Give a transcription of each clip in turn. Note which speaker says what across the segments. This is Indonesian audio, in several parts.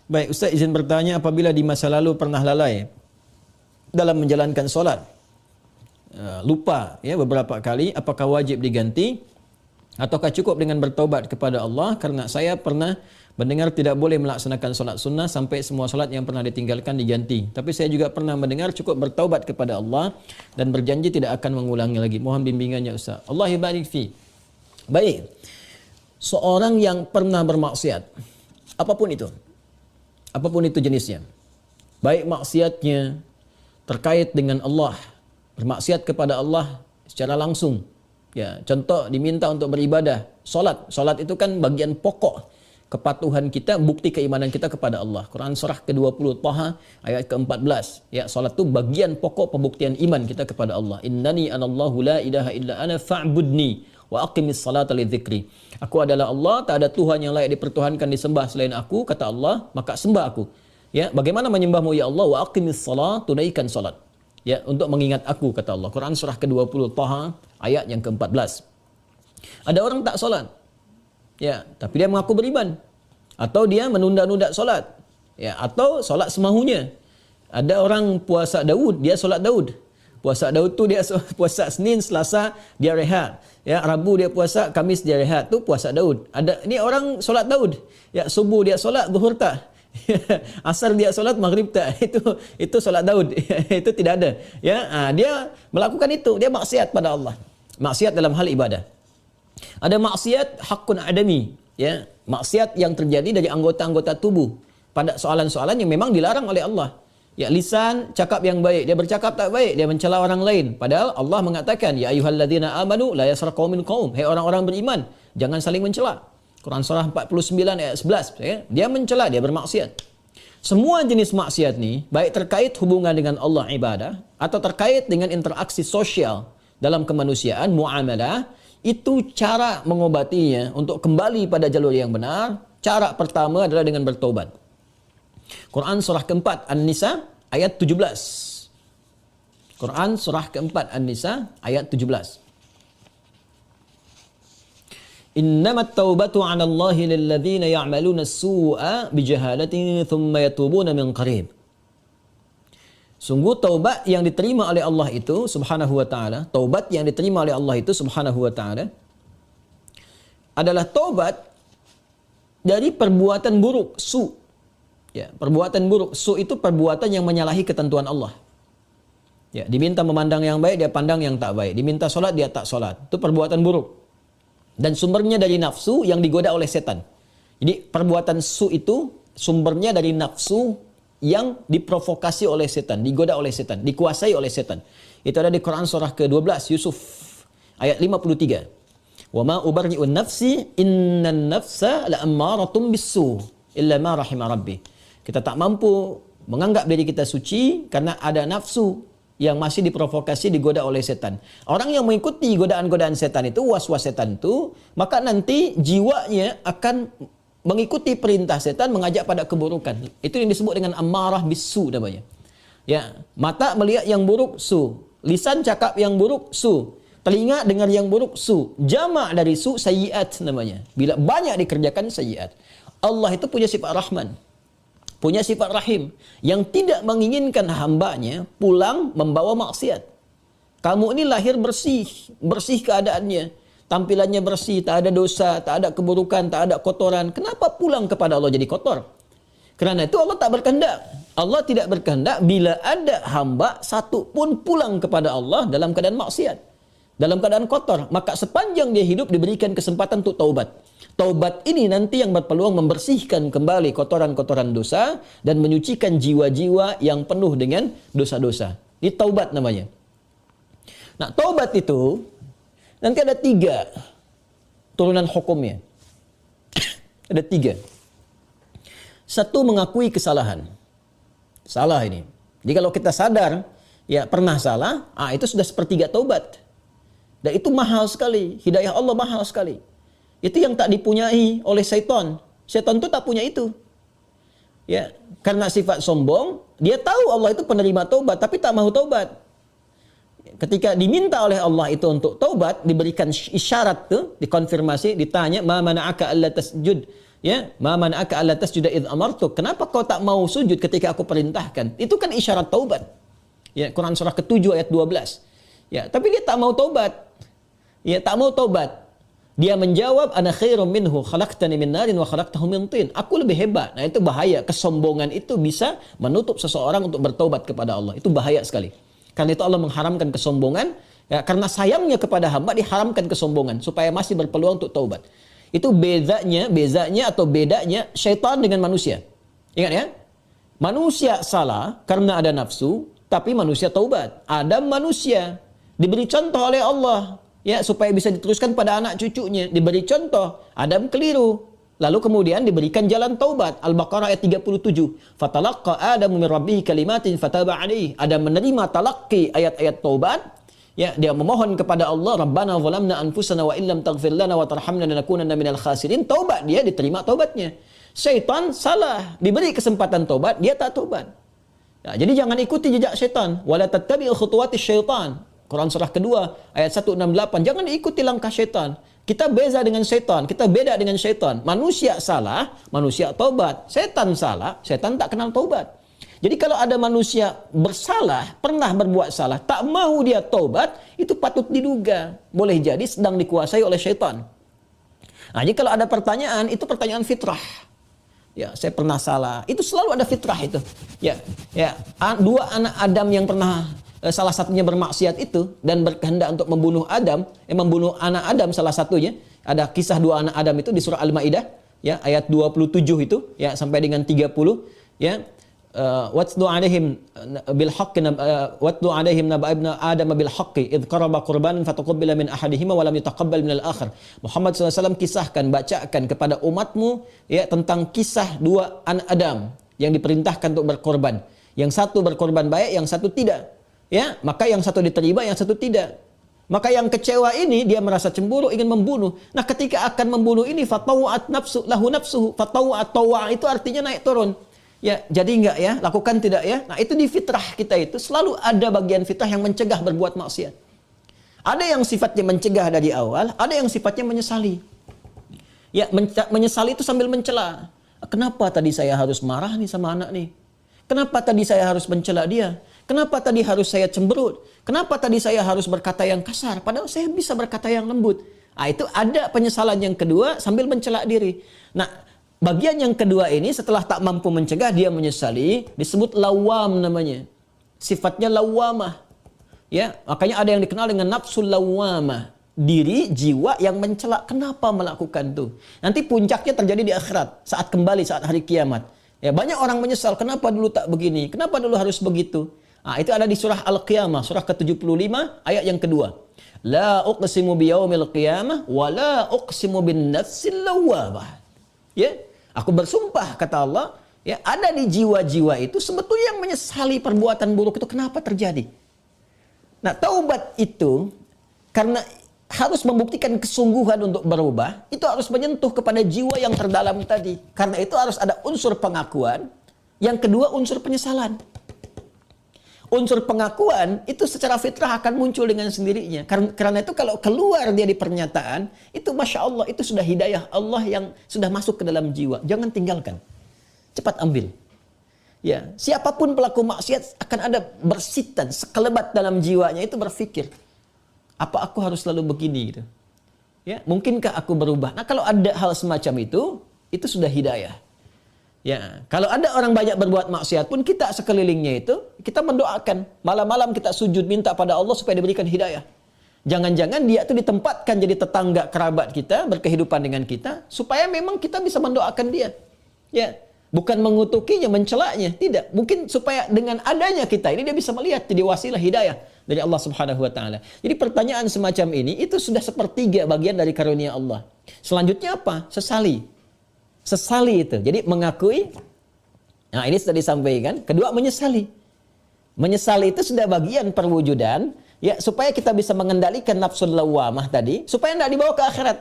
Speaker 1: Baik, Ustaz izin bertanya, apabila di masa lalu pernah lalai dalam menjalankan solat, lupa ya beberapa kali, apakah wajib diganti ataukah cukup dengan bertaubat kepada Allah? Karena saya pernah mendengar tidak boleh melaksanakan solat sunnah sampai semua solat yang pernah ditinggalkan diganti. Tapi saya juga pernah mendengar cukup bertaubat kepada Allah dan berjanji tidak akan mengulangi lagi. Mohon bimbingannya Ustaz. Allah barik fi. Baik. Seorang yang pernah bermaksiat, apapun itu jenisnya, baik maksiatnya terkait dengan Allah, bermaksiat kepada Allah secara langsung, ya, contoh diminta untuk beribadah, solat itu kan bagian pokok kepatuhan kita, bukti keimanan kita kepada Allah. Quran surah ke-20 Taha ayat ke-14, ya, solat itu bagian pokok pembuktian iman kita kepada Allah. Innani anallahu la ilaha illa ana fa'budni wa aqimis salata lidzikri. Aku adalah Allah, tak ada Tuhan yang layak dipertuhankan disembah selain aku, kata Allah, maka sembah aku. Ya, bagaimana menyembahmu ya Allah? Wa aqimis salat, tunaikan salat. Ya, untuk mengingat aku, kata Allah. Quran surah ke-20 Taha ayat yang ke-14. Ada orang tak salat. Ya, tapi dia mengaku beriman. Atau dia menunda-nunda salat. Ya, atau salat semahunya. Ada orang puasa Daud, dia salat Daud. Puasa Daud tu dia puasa Senin, Selasa dia rehat. Ya, Rabu dia puasa, Kamis dia rehat. Tu puasa Daud. Ada ni orang solat Daud. Ya, subuh dia solat, zuhur tak. Asar dia solat, maghrib tak. Itu solat Daud. Itu tidak ada. Ya, dia melakukan itu, dia maksiat pada Allah. Maksiat dalam hal ibadah. Ada maksiat hakun adami, ya, maksiat yang terjadi dari anggota-anggota tubuh pada soalan-soalan yang memang dilarang oleh Allah. Ya, lisan cakap yang baik, dia bercakap tak baik, dia mencela orang lain. Padahal Allah mengatakan, ya ayyuhalladzina amanu la yaskhar qaumin qaum. Hai orang-orang beriman, jangan saling mencela. Quran surah 49 ayat 11, ya. Dia mencela, dia bermaksiat. Semua jenis maksiat ni, baik terkait hubungan dengan Allah ibadah atau terkait dengan interaksi sosial dalam kemanusiaan, muamalah, itu cara mengobatinya untuk kembali pada jalur yang benar. Cara pertama adalah dengan bertobat. Quran surah keempat An-Nisa ayat 17. Quran surah keempat An-Nisa ayat 17. Innamat taubatu 'ala Allahi lilladzina ya'maluna as-su'a bijahalatin thumma yatubuna min qarib. Sungguh taubat yang diterima oleh Allah itu subhanahu wa ta'ala, taubat yang diterima oleh Allah itu subhanahu wa ta'ala adalah taubat dari perbuatan buruk, su. Ya, perbuatan buruk, su itu perbuatan yang menyalahi ketentuan Allah. Ya, diminta memandang yang baik, dia pandang yang tak baik. Diminta solat, dia tak solat. Itu perbuatan buruk. Dan sumbernya dari nafsu yang digoda oleh setan. Jadi perbuatan su itu sumbernya dari nafsu yang diprovokasi oleh setan, digoda oleh setan, dikuasai oleh setan. Itu ada di Quran surah ke-12 Yusuf ayat 53. Wa ma ubarri'un nafsi innan nafsa la'ammaratun bis-su illa ma rahima rabbi. Kita tak mampu menganggap diri kita suci karena ada nafsu yang masih diprovokasi, digoda oleh setan. Orang yang mengikuti godaan-godaan setan itu, was-was setan itu, maka nanti jiwanya akan mengikuti perintah setan, mengajak pada keburukan. Itu yang disebut dengan ammarah bisu namanya. Ya, mata melihat yang buruk, su. Lisan cakap yang buruk, su. Telinga dengar yang buruk, su. Jamak dari su, sayyiat namanya. Bila banyak dikerjakan sayyiat. Allah itu punya sifat Rahman, punya sifat Rahim, yang tidak menginginkan hambanya pulang membawa maksiat. Kamu ini lahir bersih, bersih keadaannya, tampilannya bersih, tak ada dosa, tak ada keburukan, tak ada kotoran. Kenapa pulang kepada Allah jadi kotor? Kerana itu Allah tak berkehendak. Allah tidak berkehendak bila ada hamba satu pun pulang kepada Allah dalam keadaan maksiat, dalam keadaan kotor. Maka sepanjang dia hidup diberikan kesempatan untuk taubat. Taubat ini nanti yang berpeluang membersihkan kembali kotoran-kotoran dosa dan menyucikan jiwa-jiwa yang penuh dengan dosa-dosa. Ini taubat namanya. Nah, taubat itu nanti ada 3 turunan hukumnya. Ada 3. 1, mengakui kesalahan. Salah ini. Jadi kalau kita sadar, ya pernah salah, itu sudah sepertiga taubat. Dan itu mahal sekali. Hidayah Allah mahal sekali. Itu yang tak dipunyai oleh syaitan. Syaitan itu tak punya itu. Ya, karena sifat sombong, dia tahu Allah itu penerima taubat, tapi tak mahu taubat. Ketika diminta oleh Allah itu untuk taubat, diberikan isyarat tuh, dikonfirmasi, ditanya, "Ma mana'aka alla tasjud Ya, ma mana'aka alla tasjuda id amartuk. Kenapa kau tak mau sujud ketika aku perintahkan? Itu kan isyarat taubat. Ya, Quran surah ke-7 ayat 12. Ya, tapi dia tak mau taubat. Ya, tak mau taubat. Dia menjawab, ana khairum minhu, khalaqtani min narin wa khalaqtahu min tin. Aku lebih hebat. Nah, itu bahaya. Kesombongan itu bisa menutup seseorang untuk bertaubat kepada Allah. Itu bahaya sekali. Karena itu Allah mengharamkan kesombongan. Ya, karena sayangnya kepada hamba diharamkan kesombongan supaya masih berpeluang untuk taubat. Itu bezanya syaitan dengan manusia. Ingat ya? Manusia salah karena ada nafsu, tapi manusia taubat. Adam manusia diberi contoh oleh Allah, ya, supaya bisa diteruskan pada anak cucunya. Diberi contoh, Adam keliru. Lalu kemudian diberikan jalan taubat. Al-Baqarah ayat 37. Fatalaqqa Adamu min rabbih kalimatin fataba alaihi. Adam menerima talaqi ayat-ayat taubat. Ya, dia memohon kepada Allah, Rabbana zalamna anfusana wa illam taghfir lana wa tarhamna lanakunanna minal khasirin. Taubat, dia diterima taubatnya. Syaitan salah, diberi kesempatan taubat, dia tak taubat. Ya, jadi jangan ikuti jejak syaitan. Wala tattabi'u khutuwatis syaitan. Quran surah kedua ayat 168. Jangan ikuti langkah syaitan. Kita beza dengan syaitan, kita beda dengan syaitan. Manusia salah, manusia taubat. Syaitan salah, syaitan tak kenal taubat. Jadi kalau ada manusia bersalah, pernah berbuat salah, tak mau dia taubat, itu patut diduga. Boleh jadi sedang dikuasai oleh syaitan. Nah, jadi kalau ada pertanyaan, itu pertanyaan fitrah. Ya, saya pernah salah. Itu selalu ada fitrah itu. Ya, dua anak Adam yang pernah salah satunya bermaksiat itu dan berkehendak untuk membunuh Adam, membunuh anak Adam salah satunya. Ada kisah dua anak Adam itu di surah Al-Maidah, ya, ayat 27 itu, ya, sampai dengan 30, ya. Watlu alaihim bil haqqi watlu alaihim naba ibna adam bil haqqi id qaraba qurbanan fataqabbala min ahadihima wa lam yataqabbal min al akhar. Muhammad SAW kisahkan, bacakan kepada umatmu, ya, tentang kisah dua anak Adam yang diperintahkan untuk berkorban. Yang satu berkorban baik, yang satu tidak. Ya, maka yang satu diterima, yang satu tidak. Maka yang kecewa ini dia merasa cemburu, ingin membunuh. Nah, ketika akan membunuh ini fatawa'at nafsu lahu nafsuhu. Fatawa'at tawa' itu artinya naik turun. Ya, jadi enggak ya, lakukan tidak ya. Nah, itu di fitrah kita itu selalu ada bagian fitrah yang mencegah berbuat maksiat. Ada yang sifatnya mencegah dari awal, ada yang sifatnya menyesali. Ya, menyesali itu sambil mencela. Kenapa tadi saya harus marah nih sama anak nih? Kenapa tadi saya harus mencela dia? Kenapa tadi harus saya cemberut? Kenapa tadi saya harus berkata yang kasar? Padahal saya bisa berkata yang lembut. Nah, itu ada penyesalan yang kedua sambil mencela diri. Nah, bagian yang kedua ini setelah tak mampu mencegah, dia menyesali, disebut lawam namanya. Sifatnya lawamah. Ya, makanya ada yang dikenal dengan nafsul lawamah. Diri, jiwa yang mencela. Kenapa melakukan itu? Nanti puncaknya terjadi di akhirat, saat kembali, saat hari kiamat. Ya, banyak orang menyesal, kenapa dulu tak begini? Kenapa dulu harus begitu? Nah, itu ada di surah Al-Qiyamah, surah ke-75, ayat yang kedua. La uqsimu biyaumil qiyamah, wa la uqsimu bin nafsil lawamah. Ya, aku bersumpah, kata Allah, ya, ada di jiwa-jiwa itu sebetulnya yang menyesali perbuatan buruk itu kenapa terjadi. Nah, taubat itu karena harus membuktikan kesungguhan untuk berubah, itu harus menyentuh kepada jiwa yang terdalam tadi. Karena itu harus ada unsur pengakuan, yang kedua unsur penyesalan. Unsur pengakuan itu secara fitrah akan muncul dengan sendirinya. Karena itu kalau keluar dia di pernyataan, itu Masya Allah, itu sudah hidayah Allah yang sudah masuk ke dalam jiwa. Jangan tinggalkan. Cepat ambil. Ya, siapapun pelaku maksiat akan ada bersitan, sekelebat dalam jiwanya itu berpikir, apa aku harus selalu begini gitu. Ya, mungkinkah aku berubah? Nah, kalau ada hal semacam itu sudah hidayah. Ya, kalau ada orang banyak berbuat maksiat pun kita sekelilingnya itu kita mendoakan, malam-malam kita sujud minta pada Allah supaya diberikan hidayah. Jangan-jangan dia itu ditempatkan jadi tetangga kerabat kita, berkehidupan dengan kita supaya memang kita bisa mendoakan dia. Ya, bukan mengutukinya, mencelaknya, tidak. Mungkin supaya dengan adanya kita ini dia bisa melihat jadi wasilah hidayah dari Allah Subhanahu wa taala. Jadi pertanyaan semacam ini itu sudah sepertiga bagian dari karunia Allah. Selanjutnya apa? Sesali. Sesali itu. Jadi mengakui. Nah, ini sudah disampaikan. Kedua, menyesali. Menyesali itu sudah bagian perwujudan, ya, supaya kita bisa mengendalikan nafsul lawamah tadi, supaya tidak dibawa ke akhirat.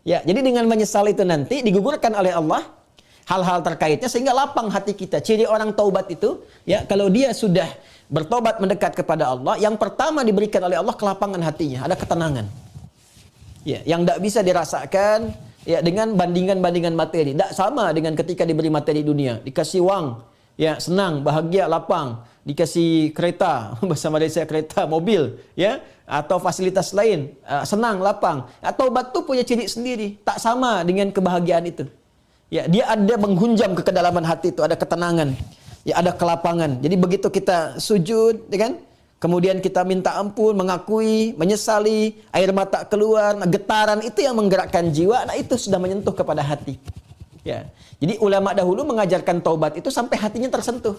Speaker 1: Ya, jadi dengan menyesali itu nanti digugurkan oleh Allah hal-hal terkaitnya sehingga lapang hati kita. Ciri orang taubat itu, ya, kalau dia sudah bertobat mendekat kepada Allah, yang pertama diberikan oleh Allah kelapangan hatinya, ada ketenangan. Ya, yang tidak bisa dirasakan Ya, dengan bandingan-bandingan materi. Tak sama dengan ketika diberi materi dunia. Dikasih wang, ya, senang, bahagia, lapang. Dikasih kereta, bahasa Malaysia kereta, mobil, ya, atau fasilitas lain, senang, lapang. Taubat itu punya ciri sendiri. Tak sama dengan kebahagiaan itu. Ya, dia ada menghunjam ke kedalaman hati itu, ada ketenangan, ya, ada kelapangan. Jadi begitu kita sujud, ya kan? Kemudian kita minta ampun, mengakui, menyesali, air mata keluar, getaran itu yang menggerakkan jiwa. Nah, itu sudah menyentuh kepada hati. Ya. Jadi ulama dahulu mengajarkan taubat itu sampai hatinya tersentuh.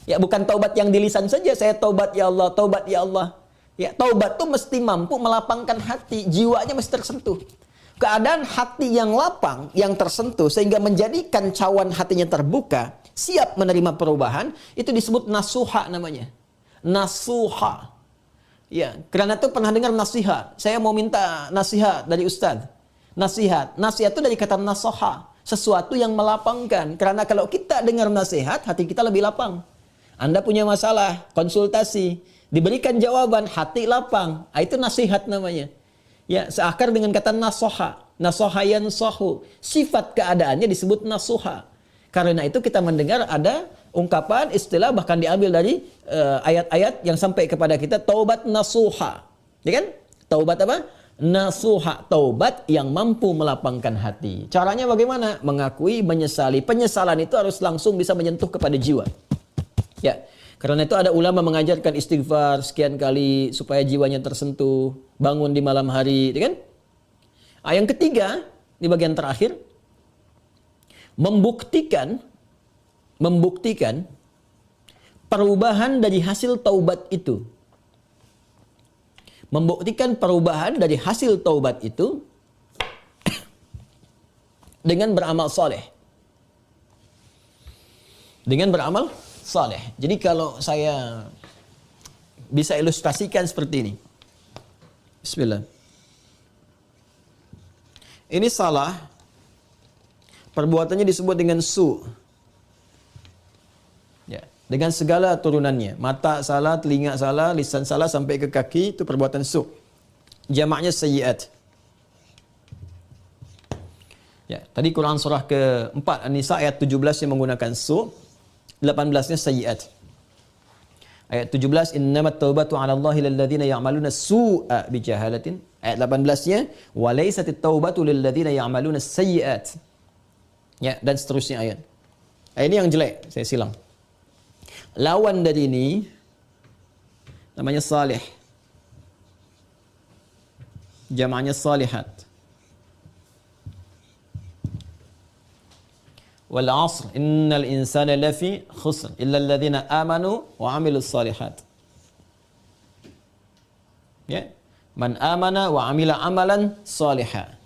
Speaker 1: Ya, bukan taubat yang di lisan saja, saya taubat ya Allah, taubat ya Allah. Ya, taubat itu mesti mampu melapangkan hati, jiwanya mesti tersentuh. Keadaan hati yang lapang, yang tersentuh sehingga menjadikan cawan hatinya terbuka, siap menerima perubahan, itu disebut nasuha namanya. Nasuha. Ya, karena itu pernah dengar nasihat. Saya mau minta nasihat dari Ustaz. Nasihat. Nasihat itu dari kata nasoha. Sesuatu yang melapangkan. Karena kalau kita dengar nasihat, hati kita lebih lapang. Anda punya masalah, konsultasi. Diberikan jawaban, hati lapang. Itu nasihat namanya. Ya, seakar dengan kata nasoha. Nasoha yansohu. Sifat keadaannya disebut nasuha. Karena itu kita mendengar ada ungkapan, istilah bahkan diambil dari ayat-ayat yang sampai kepada kita, taubat nasuha. Ya kan? Taubat apa? Nasuha, taubat yang mampu melapangkan hati. Caranya bagaimana? Mengakui, menyesali. Penyesalan itu harus langsung bisa menyentuh kepada jiwa. Ya. Karena itu ada ulama mengajarkan istighfar sekian kali supaya jiwanya tersentuh, bangun di malam hari, ya kan? Yang ketiga, di bagian terakhir, membuktikan perubahan dari hasil taubat itu. Membuktikan perubahan dari hasil taubat itu dengan beramal soleh. Dengan beramal soleh. Jadi kalau saya bisa ilustrasikan seperti ini. Bismillah. Ini salah. Perbuatannya disebut dengan su. Ya, dengan segala turunannya. Mata salah, telinga salah, lisan salah sampai ke kaki, itu perbuatan su. Jamaknya sayyiat. Ya, tadi Quran surah ke-4 An-Nisa ayat 17 yang menggunakan su, 18-nya sayyiat. Ayat 17, innamat taubatu 'ala Allahi lil ladzina ya'maluna su'a bijahalatin. Ayat 18-nya, wa laysatit taubatu lil ladzina ya'maluna sayyiat. Ya, dan seterusnya ayat. Ini yang jelek, saya silang. Lawan dari ini namanya salih. Jamaknya salihat. Wal 'asr innal insana lafi khusr illa alladhina amanu wa 'amilus salihat. Ya, man amana wa 'amila amalan salihah.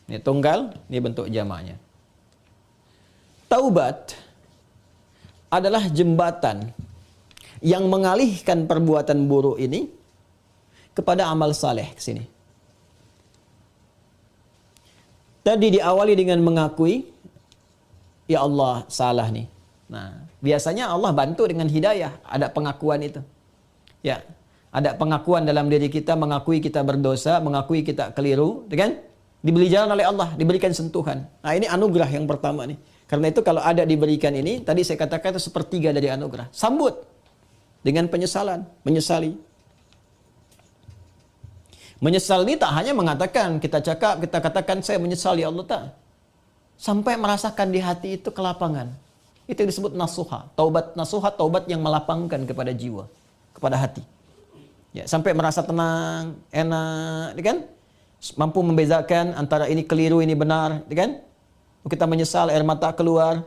Speaker 1: Ini tunggal, ini bentuk jamaknya. Taubat adalah jembatan yang mengalihkan perbuatan buruk ini kepada amal saleh ke sini. Tadi diawali dengan mengakui, ya Allah salah nih. Nah, biasanya Allah bantu dengan hidayah, ada pengakuan itu. Ya, ada pengakuan dalam diri kita, mengakui kita berdosa, mengakui kita keliru, kan? Diberi jalan oleh Allah, diberikan sentuhan. Nah, ini anugerah yang pertama nih. Karena itu kalau ada diberikan ini, tadi saya katakan itu sepertiga dari anugerah. Sambut dengan penyesalan, menyesali. Menyesal ini tak hanya mengatakan, kita katakan saya menyesal ya Allah, tak. Sampai merasakan di hati itu kelapangan. Itu yang disebut nasuha. Taubat nasuha, taubat yang melapangkan kepada jiwa, kepada hati. Ya, sampai merasa tenang, enak, kan? Mampu membezakan antara ini keliru, ini benar, kan? Kita menyesal, air mata keluar.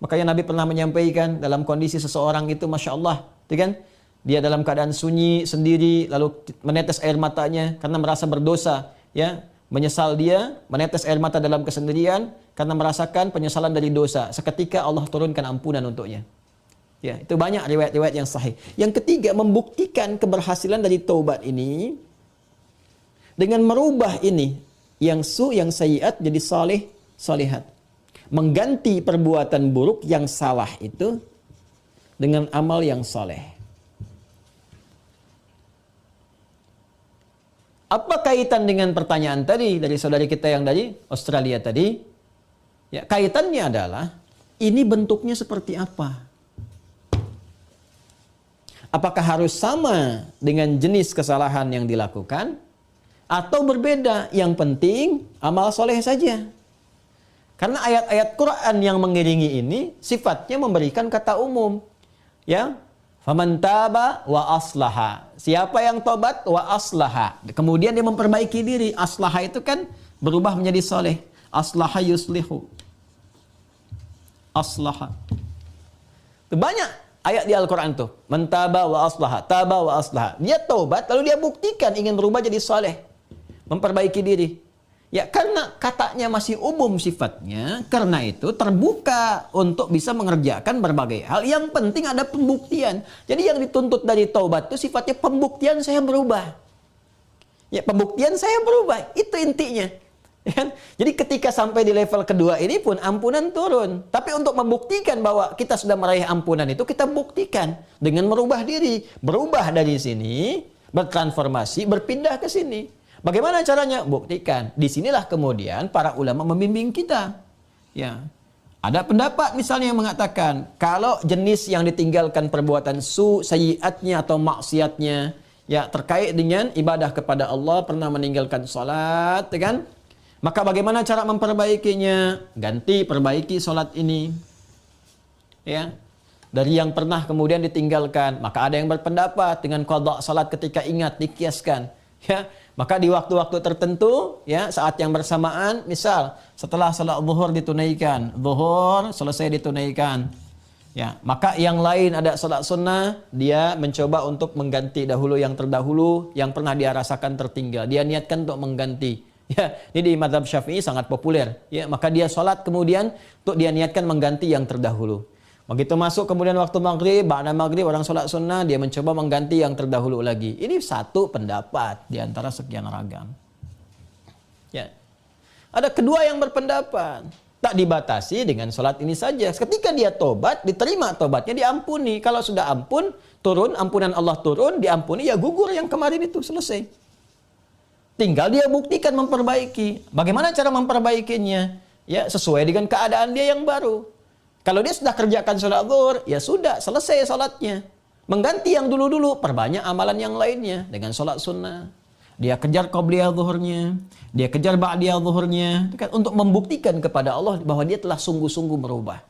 Speaker 1: Makanya Nabi pernah menyampaikan dalam kondisi seseorang itu, Masya Allah, kan? Dia dalam keadaan sunyi, sendiri, lalu menetes air matanya karena merasa berdosa. Ya, menyesal dia, menetes air mata dalam kesendirian karena merasakan penyesalan dari dosa. Seketika Allah turunkan ampunan untuknya. Ya, itu banyak riwayat-riwayat yang sahih. Yang ketiga, membuktikan keberhasilan dari taubat ini dengan merubah ini yang yang sayyiat jadi salih, salihat. Mengganti perbuatan buruk yang salah itu dengan amal yang saleh. Apa kaitan dengan pertanyaan tadi dari saudari kita yang dari Australia tadi? Ya, kaitannya adalah ini bentuknya seperti apa? Apakah harus sama dengan jenis kesalahan yang dilakukan atau berbeda? Yang penting amal soleh saja. Karena ayat-ayat Quran yang mengiringi ini sifatnya memberikan kata umum. Ya, faman taba wa aslaha. Siapa yang tobat wa aslaha. Kemudian dia memperbaiki diri. Aslaha itu kan berubah menjadi soleh. Aslaha yuslihu. Aslaha. Itu banyak ayat di Al-Quran tuh. Man taba wa aslaha. Taba wa aslaha. Dia tobat lalu dia buktikan ingin berubah jadi soleh. Memperbaiki diri. Ya, karena katanya masih umum sifatnya, karena itu terbuka untuk bisa mengerjakan berbagai hal. Yang penting ada pembuktian. Jadi yang dituntut dari taubat itu sifatnya pembuktian saya berubah. Ya, pembuktian saya berubah. Itu intinya. Ya, jadi ketika sampai di level kedua ini pun ampunan turun. Tapi untuk membuktikan bahwa kita sudah meraih ampunan itu, kita buktikan dengan merubah diri. Berubah dari sini, bertransformasi, berpindah ke sini. Bagaimana caranya? Buktikan. Disinilah kemudian para ulama membimbing kita. Ya, ada pendapat misalnya yang mengatakan kalau jenis yang ditinggalkan perbuatan sayyiatnya atau maksiatnya, ya terkait dengan ibadah kepada Allah, pernah meninggalkan salat, ya kan? Maka bagaimana cara memperbaikinya? Ganti, perbaiki salat ini. Ya. Dari yang pernah kemudian ditinggalkan, maka ada yang berpendapat dengan qada salat ketika ingat dikiaskan. Ya, maka di waktu-waktu tertentu, ya saat yang bersamaan, misal setelah salat zuhur ditunaikan, zuhur selesai ditunaikan, ya maka yang lain ada salat sunnah, dia mencoba untuk mengganti dahulu yang terdahulu, yang pernah dia rasakan tertinggal, dia niatkan untuk mengganti. Ya, ini di mazhab Syafi'i sangat populer. Ya, maka dia salat kemudian untuk dia niatkan mengganti yang terdahulu. Begitu masuk kemudian waktu maghrib, ba'da maghrib orang sholat sunnah, dia mencoba mengganti yang terdahulu lagi. Ini satu pendapat di antara sekian ragam. Ya. Ada kedua yang berpendapat, tak dibatasi dengan sholat ini saja. Ketika dia tobat, diterima tobatnya, diampuni. Kalau sudah ampun, turun, ampunan Allah turun, diampuni, ya gugur yang kemarin itu, selesai. Tinggal dia buktikan memperbaiki. Bagaimana cara memperbaikinya? Ya, sesuai dengan keadaan dia yang baru. Kalau dia sudah kerjakan sholat zuhur, ya sudah, selesai sholatnya. Mengganti yang dulu-dulu, perbanyak amalan yang lainnya dengan sholat sunnah. Dia kejar qobliyah zuhurnya, dia kejar ba'diyah zuhurnya, untuk membuktikan kepada Allah bahwa dia telah sungguh-sungguh berubah.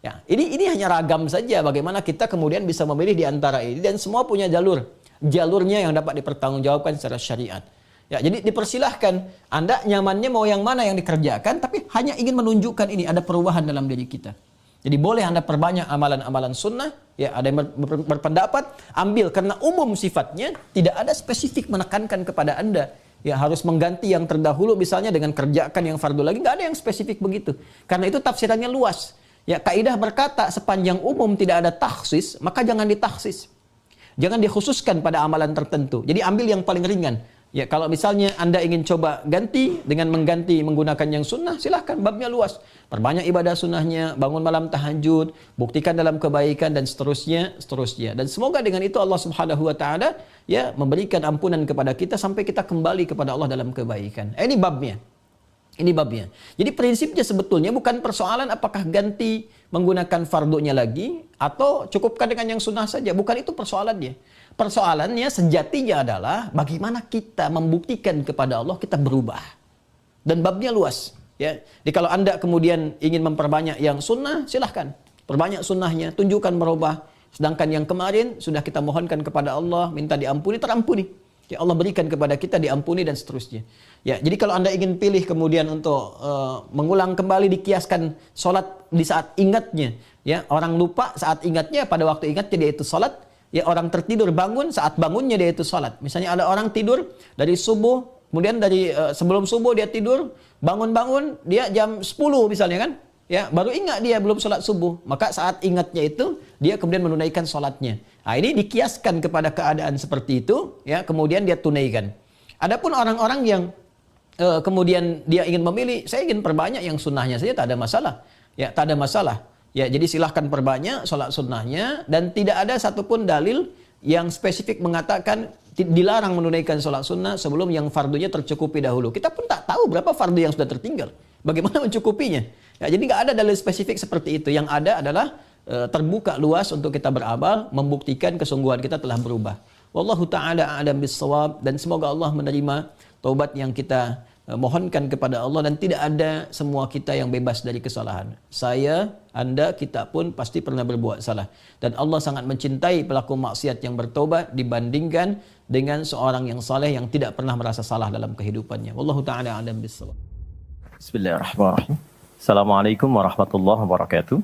Speaker 1: Ya, ini hanya ragam saja bagaimana kita kemudian bisa memilih di antara ini, dan semua punya jalurnya yang dapat dipertanggungjawabkan secara syariat. Ya, jadi dipersilahkan, Anda nyamannya mau yang mana yang dikerjakan, tapi hanya ingin menunjukkan ini ada perubahan dalam diri kita. Jadi boleh Anda perbanyak amalan-amalan sunnah, ya ada yang berpendapat, ambil karena umum sifatnya, tidak ada spesifik menekankan kepada Anda. Ya harus mengganti yang terdahulu misalnya dengan kerjakan yang fardu lagi, nggak ada yang spesifik begitu. Karena itu tafsirannya luas. Ya kaidah berkata sepanjang umum tidak ada takhsis, maka jangan ditakhsis. Jangan dikhususkan pada amalan tertentu. Jadi ambil yang paling ringan. Ya kalau misalnya Anda ingin coba ganti dengan mengganti menggunakan yang sunnah, silahkan, babnya luas. Perbanyak ibadah sunnahnya, bangun malam tahajud, buktikan dalam kebaikan dan seterusnya. Dan semoga dengan itu Allah Subhanahu wa taala ya memberikan ampunan kepada kita sampai kita kembali kepada Allah dalam kebaikan. Ini babnya. Jadi prinsipnya sebetulnya bukan persoalan apakah ganti menggunakan fardunya lagi atau cukupkan dengan yang sunnah saja. Bukan itu persoalannya. Persoalannya sejatinya adalah bagaimana kita membuktikan kepada Allah kita berubah. Dan babnya luas. Ya. Jadi kalau Anda kemudian ingin memperbanyak yang sunnah, silahkan. Perbanyak sunnahnya, tunjukkan berubah. Sedangkan yang kemarin sudah kita mohonkan kepada Allah, minta diampuni, terampuni. Ya Allah berikan kepada kita diampuni dan seterusnya. Ya, jadi kalau Anda ingin pilih kemudian untuk mengulang kembali dikiaskan sholat di saat ingatnya. Ya, orang lupa saat ingatnya, pada waktu ingatnya dia itu sholat. Ya orang tertidur bangun saat bangunnya dia itu salat. Misalnya ada orang tidur dari subuh, kemudian dari sebelum subuh dia tidur, bangun-bangun dia jam 10 misalnya kan. Ya, baru ingat dia belum salat subuh. Maka saat ingatnya itu dia kemudian menunaikan salatnya. Nah, ini dikiaskan kepada keadaan seperti itu, ya, kemudian dia tunaikan. Adapun orang-orang yang kemudian dia ingin memilih, saya ingin perbanyak yang sunnahnya saja, tak ada masalah. Ya, tak ada masalah. Ya, jadi silahkan perbanyak sholat sunnahnya dan tidak ada satupun dalil yang spesifik mengatakan dilarang menunaikan sholat sunnah sebelum yang fardunya tercukupi dahulu. Kita pun tak tahu berapa fardu yang sudah tertinggal. Bagaimana mencukupinya? Ya, jadi nggak ada dalil spesifik seperti itu. Yang ada adalah terbuka luas untuk kita beramal, membuktikan kesungguhan kita telah berubah. Wallahu ta'ala a'lam bis-shawab, dan semoga Allah menerima taubat yang kita mohonkan kepada Allah, dan tidak ada semua kita yang bebas dari kesalahan. Saya, Anda, kita pun pasti pernah berbuat salah. Dan Allah sangat mencintai pelaku maksiat yang bertobat dibandingkan dengan seorang yang saleh yang tidak pernah merasa salah dalam kehidupannya. Wallahu ta'ala a'lam bis-shawab.
Speaker 2: Bismillahirrahmanirrahim. Assalamualaikum warahmatullahi wabarakatuh.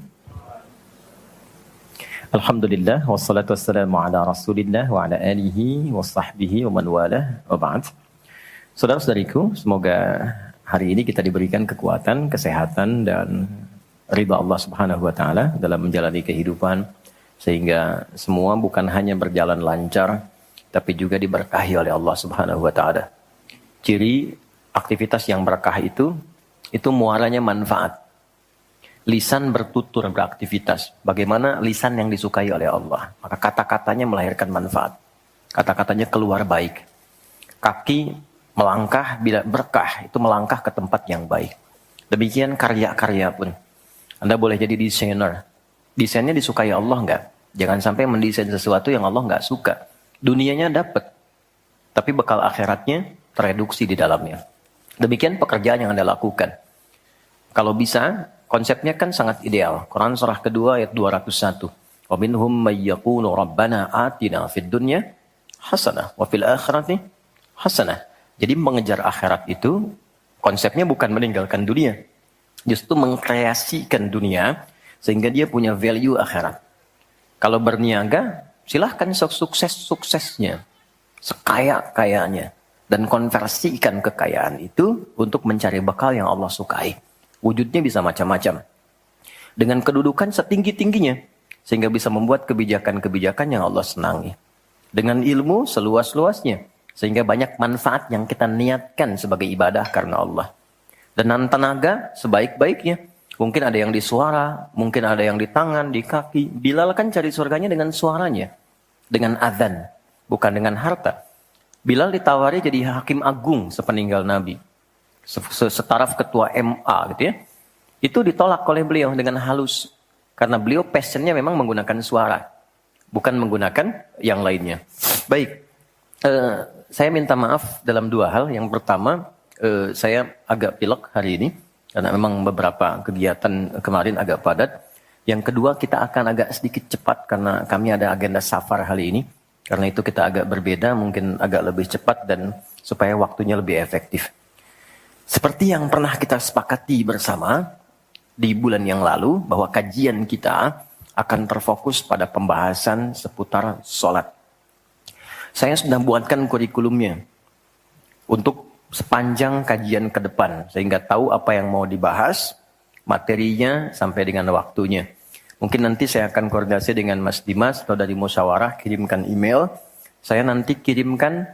Speaker 2: Alhamdulillah, wassalatu wassalamu ala rasulillah wa ala alihi wa sahbihi wa man walah, wa ba'd. Saudara-saudariku, semoga hari ini kita diberikan kekuatan, kesehatan, dan ridha Allah Subhanahu wa Ta'ala dalam menjalani kehidupan, sehingga semua bukan hanya berjalan lancar, tapi juga diberkahi oleh Allah Subhanahu wa Ta'ala. Ciri aktivitas yang berkah itu muaranya manfaat. Lisan bertutur beraktivitas. Bagaimana lisan yang disukai oleh Allah? Maka kata-katanya melahirkan manfaat. Kata-katanya keluar baik. Kaki melangkah bila berkah, itu melangkah ke tempat yang baik. Demikian karya-karya pun. Anda boleh jadi desainer. Desainnya disukai Allah enggak? Jangan sampai mendesain sesuatu yang Allah enggak suka. Dunianya dapat, tapi bekal akhiratnya tereduksi di dalamnya. Demikian pekerjaan yang Anda lakukan. Kalau bisa, konsepnya kan sangat ideal. Quran surah kedua ayat 201. Wa minhum may yaqulu rabbana atina fid dunya hasanah wa fil akhirati hasanah. Jadi mengejar akhirat itu konsepnya bukan meninggalkan dunia. Justru mengkreasikan dunia sehingga dia punya value akhirat. Kalau berniaga, silahkan sukses-suksesnya, sekaya-kayanya, dan konversikan kekayaan itu untuk mencari bekal yang Allah sukai. Wujudnya bisa macam-macam. Dengan kedudukan setinggi-tingginya, sehingga bisa membuat kebijakan-kebijakan yang Allah senangi. Dengan ilmu seluas-luasnya, sehingga banyak manfaat yang kita niatkan sebagai ibadah karena Allah. Dengan tenaga sebaik-baiknya. Mungkin ada yang di suara, mungkin ada yang di tangan, di kaki. Bilal kan cari surganya dengan suaranya. Dengan adzan, bukan dengan harta. Bilal ditawari jadi hakim agung sepeninggal Nabi. Setaraf ketua MA gitu ya. Itu ditolak oleh beliau dengan halus. Karena beliau passionnya memang menggunakan suara. Bukan menggunakan yang lainnya. Baik. Saya minta maaf dalam dua hal. Yang pertama, saya agak pilek hari ini. Karena memang beberapa kegiatan kemarin agak padat. Yang kedua, kita akan agak sedikit cepat. Karena kami ada agenda safar hari ini. Karena itu kita agak berbeda. Mungkin agak lebih cepat dan supaya waktunya lebih efektif. Seperti yang pernah kita sepakati bersama di bulan yang lalu, bahwa kajian kita akan terfokus pada pembahasan seputar sholat. Saya sudah buatkan kurikulumnya untuk sepanjang kajian ke depan, sehingga tahu apa yang mau dibahas, materinya sampai dengan waktunya. Mungkin nanti saya akan koordinasi dengan Mas Dimas atau dari musyawarah, kirimkan email. Saya nanti kirimkan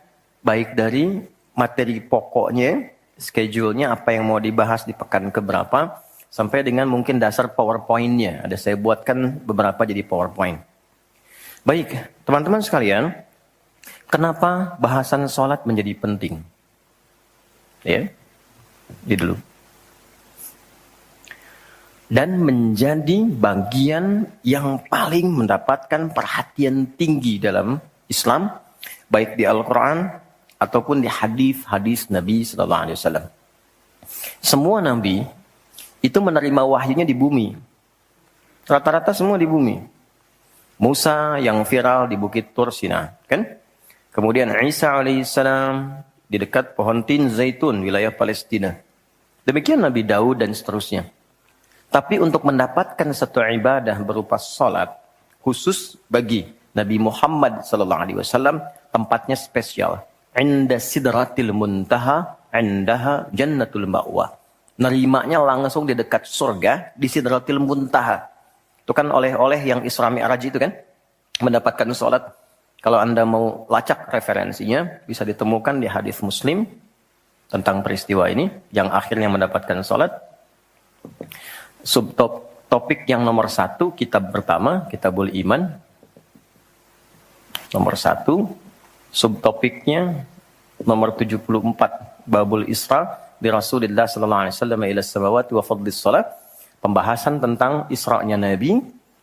Speaker 2: baik dari materi pokoknya, schedule-nya apa yang mau dibahas di pekan keberapa, sampai dengan mungkin dasar PowerPoint-nya. Ada saya buatkan beberapa jadi PowerPoint. Baik, teman-teman sekalian, kenapa bahasan sholat menjadi penting? Ya, ini dulu. Dan menjadi bagian yang paling mendapatkan perhatian tinggi dalam Islam, baik di Al-Quran ataupun di hadis-hadis Nabi Sallallahu Alaihi Wasallam. Semua Nabi itu menerima wahyunya di bumi. Rata-rata semua di bumi. Musa yang viral di Bukit Tur Sina, kan? Kemudian Isa alaihissalam di dekat pohon tin zaitun wilayah Palestina. Demikian Nabi Daud dan seterusnya. Tapi untuk mendapatkan satu ibadah berupa salat khusus bagi Nabi Muhammad sallallahu alaihi wasallam, tempatnya spesial. Inda sidratil muntaha, indaha jannatul ma'wa. Nerimanya langsung di dekat surga, di sidratil muntaha. Itu kan oleh-oleh yang Isra Mi'raj itu kan, mendapatkan salat. Kalau Anda mau lacak referensinya, bisa ditemukan di hadis Muslim tentang peristiwa ini, yang akhirnya mendapatkan salat. Subtopik yang nomor 1, kitab pertama, Kitabul Iman. Nomor 1, Subtopiknya nomor 74, Babul Isra bi Rasulillah sallallahu alaihi wasallam ila samawati wa fadlis salat. Pembahasan tentang Isra-nya Nabi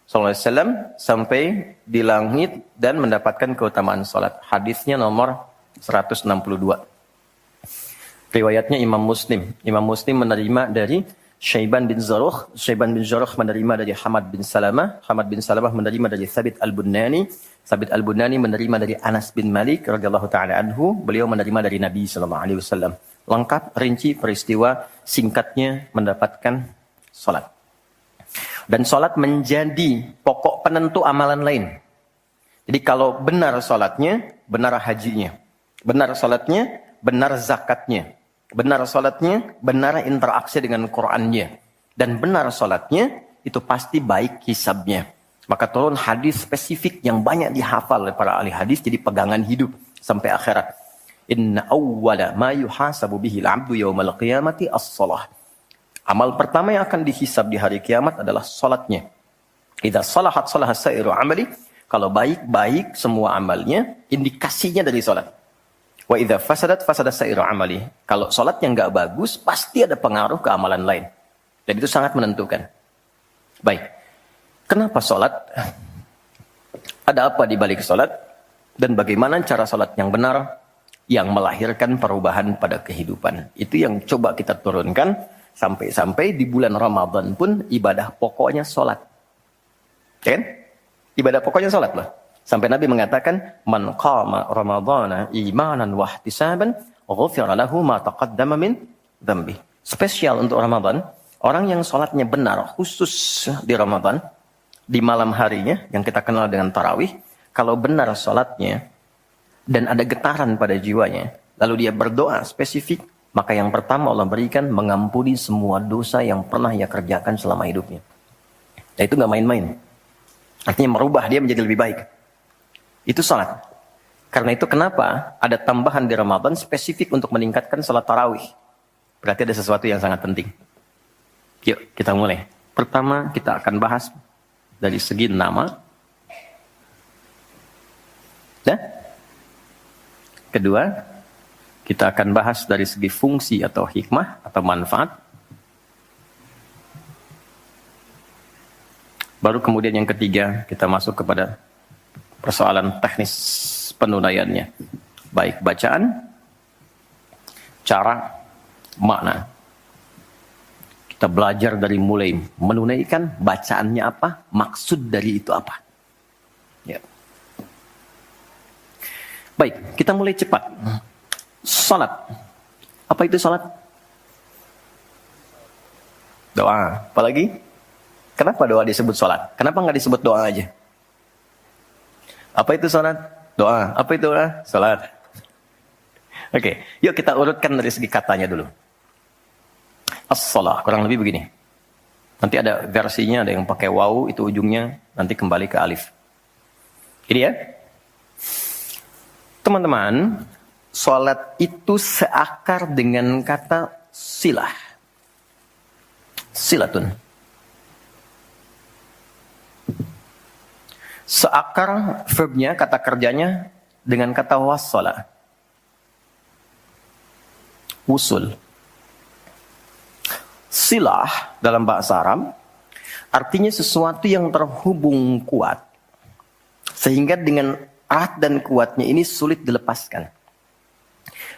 Speaker 2: sallallahu alaihi wasallam sampai di langit dan mendapatkan keutamaan salat. Hadisnya nomor 162. Riwayatnya Imam Muslim. Imam Muslim menerima dari Syaiban bin Zarukh. Syaiban bin Zarukh menerima dari Hamad bin Salamah. Hamad bin Salamah menerima dari Thabit al-Bunani. Thabit al-Bunani menerima dari Anas bin Malik radhiyallahu taala anhu. Beliau menerima dari Nabi sallallahu alaihi wasallam. Lengkap rinci peristiwa singkatnya mendapatkan salat. Dan salat menjadi pokok penentu amalan lain. Jadi kalau benar salatnya, benar hajinya. Benar salatnya, benar zakatnya. Benar salatnya, benar interaksi dengan Qur'annya. Dan benar salatnya, itu pasti baik hisabnya. Maka turun hadis spesifik yang banyak dihafal oleh para ahli hadis, jadi pegangan hidup sampai akhirat. Inna awwala ma yuhasabu bihi al-'abdu yawmal qiyamati as-salah. Amal pertama yang akan dihisab di hari kiamat adalah salatnya. Idza salahat salaha sa'iru amali. Kalau baik-baik semua amalnya, indikasinya dari salat. Wa idza fasadat fasada sa'iru amali. Kalau salat yang enggak bagus, pasti ada pengaruh ke amalan lain. Dan itu sangat menentukan. Baik. Kenapa salat? Ada apa di balik salat? Dan bagaimana cara salat yang benar yang melahirkan perubahan pada kehidupan? Itu yang coba kita turunkan sampai-sampai di bulan Ramadan pun ibadah pokoknya salat. Kan? Ibadah pokoknya salat loh. Sampai Nabi mengatakan, "Man qama Ramadhana imanan wa ihtisaban, ghufira lahu ma taqaddama min dzambi." Spesial untuk Ramadan, orang yang salatnya benar khusus di Ramadan, di malam harinya yang kita kenal dengan tarawih, kalau benar salatnya dan ada getaran pada jiwanya, lalu dia berdoa spesifik, maka yang pertama Allah berikan mengampuni semua dosa yang pernah ia kerjakan selama hidupnya. Nah itu nggak main-main. Artinya merubah dia menjadi lebih baik. Itu salat. Karena itu kenapa ada tambahan di Ramadan spesifik untuk meningkatkan salat tarawih. Berarti ada sesuatu yang sangat penting. Yuk kita mulai. Pertama kita akan bahas dari segi nama. Nah, kedua, kita akan bahas dari segi fungsi atau hikmah atau manfaat. Baru kemudian yang ketiga, kita masuk kepada persoalan teknis penunaiannya. Baik bacaan, cara, makna. Kita belajar dari mulai menunaikan, bacaannya apa, maksud dari itu apa. Ya. Baik, kita mulai cepat. Salat. Apa itu salat? Doa. Apalagi? Kenapa doa disebut salat? Kenapa nggak disebut doa aja? Apa itu salat? Doa. Apa itu doa? Salat. Oke, yuk kita urutkan dari segi katanya dulu. As-salah, kurang lebih begini. Nanti ada versinya, ada yang pakai waw, itu ujungnya nanti kembali ke alif. Ini ya. Teman-teman, salat itu seakar dengan kata silah. Silatun. Seakar verbnya, kata kerjanya dengan kata wassala. Wusul. Silah dalam bahasa Arab artinya sesuatu yang terhubung kuat. Sehingga dengan erat dan kuatnya ini sulit dilepaskan.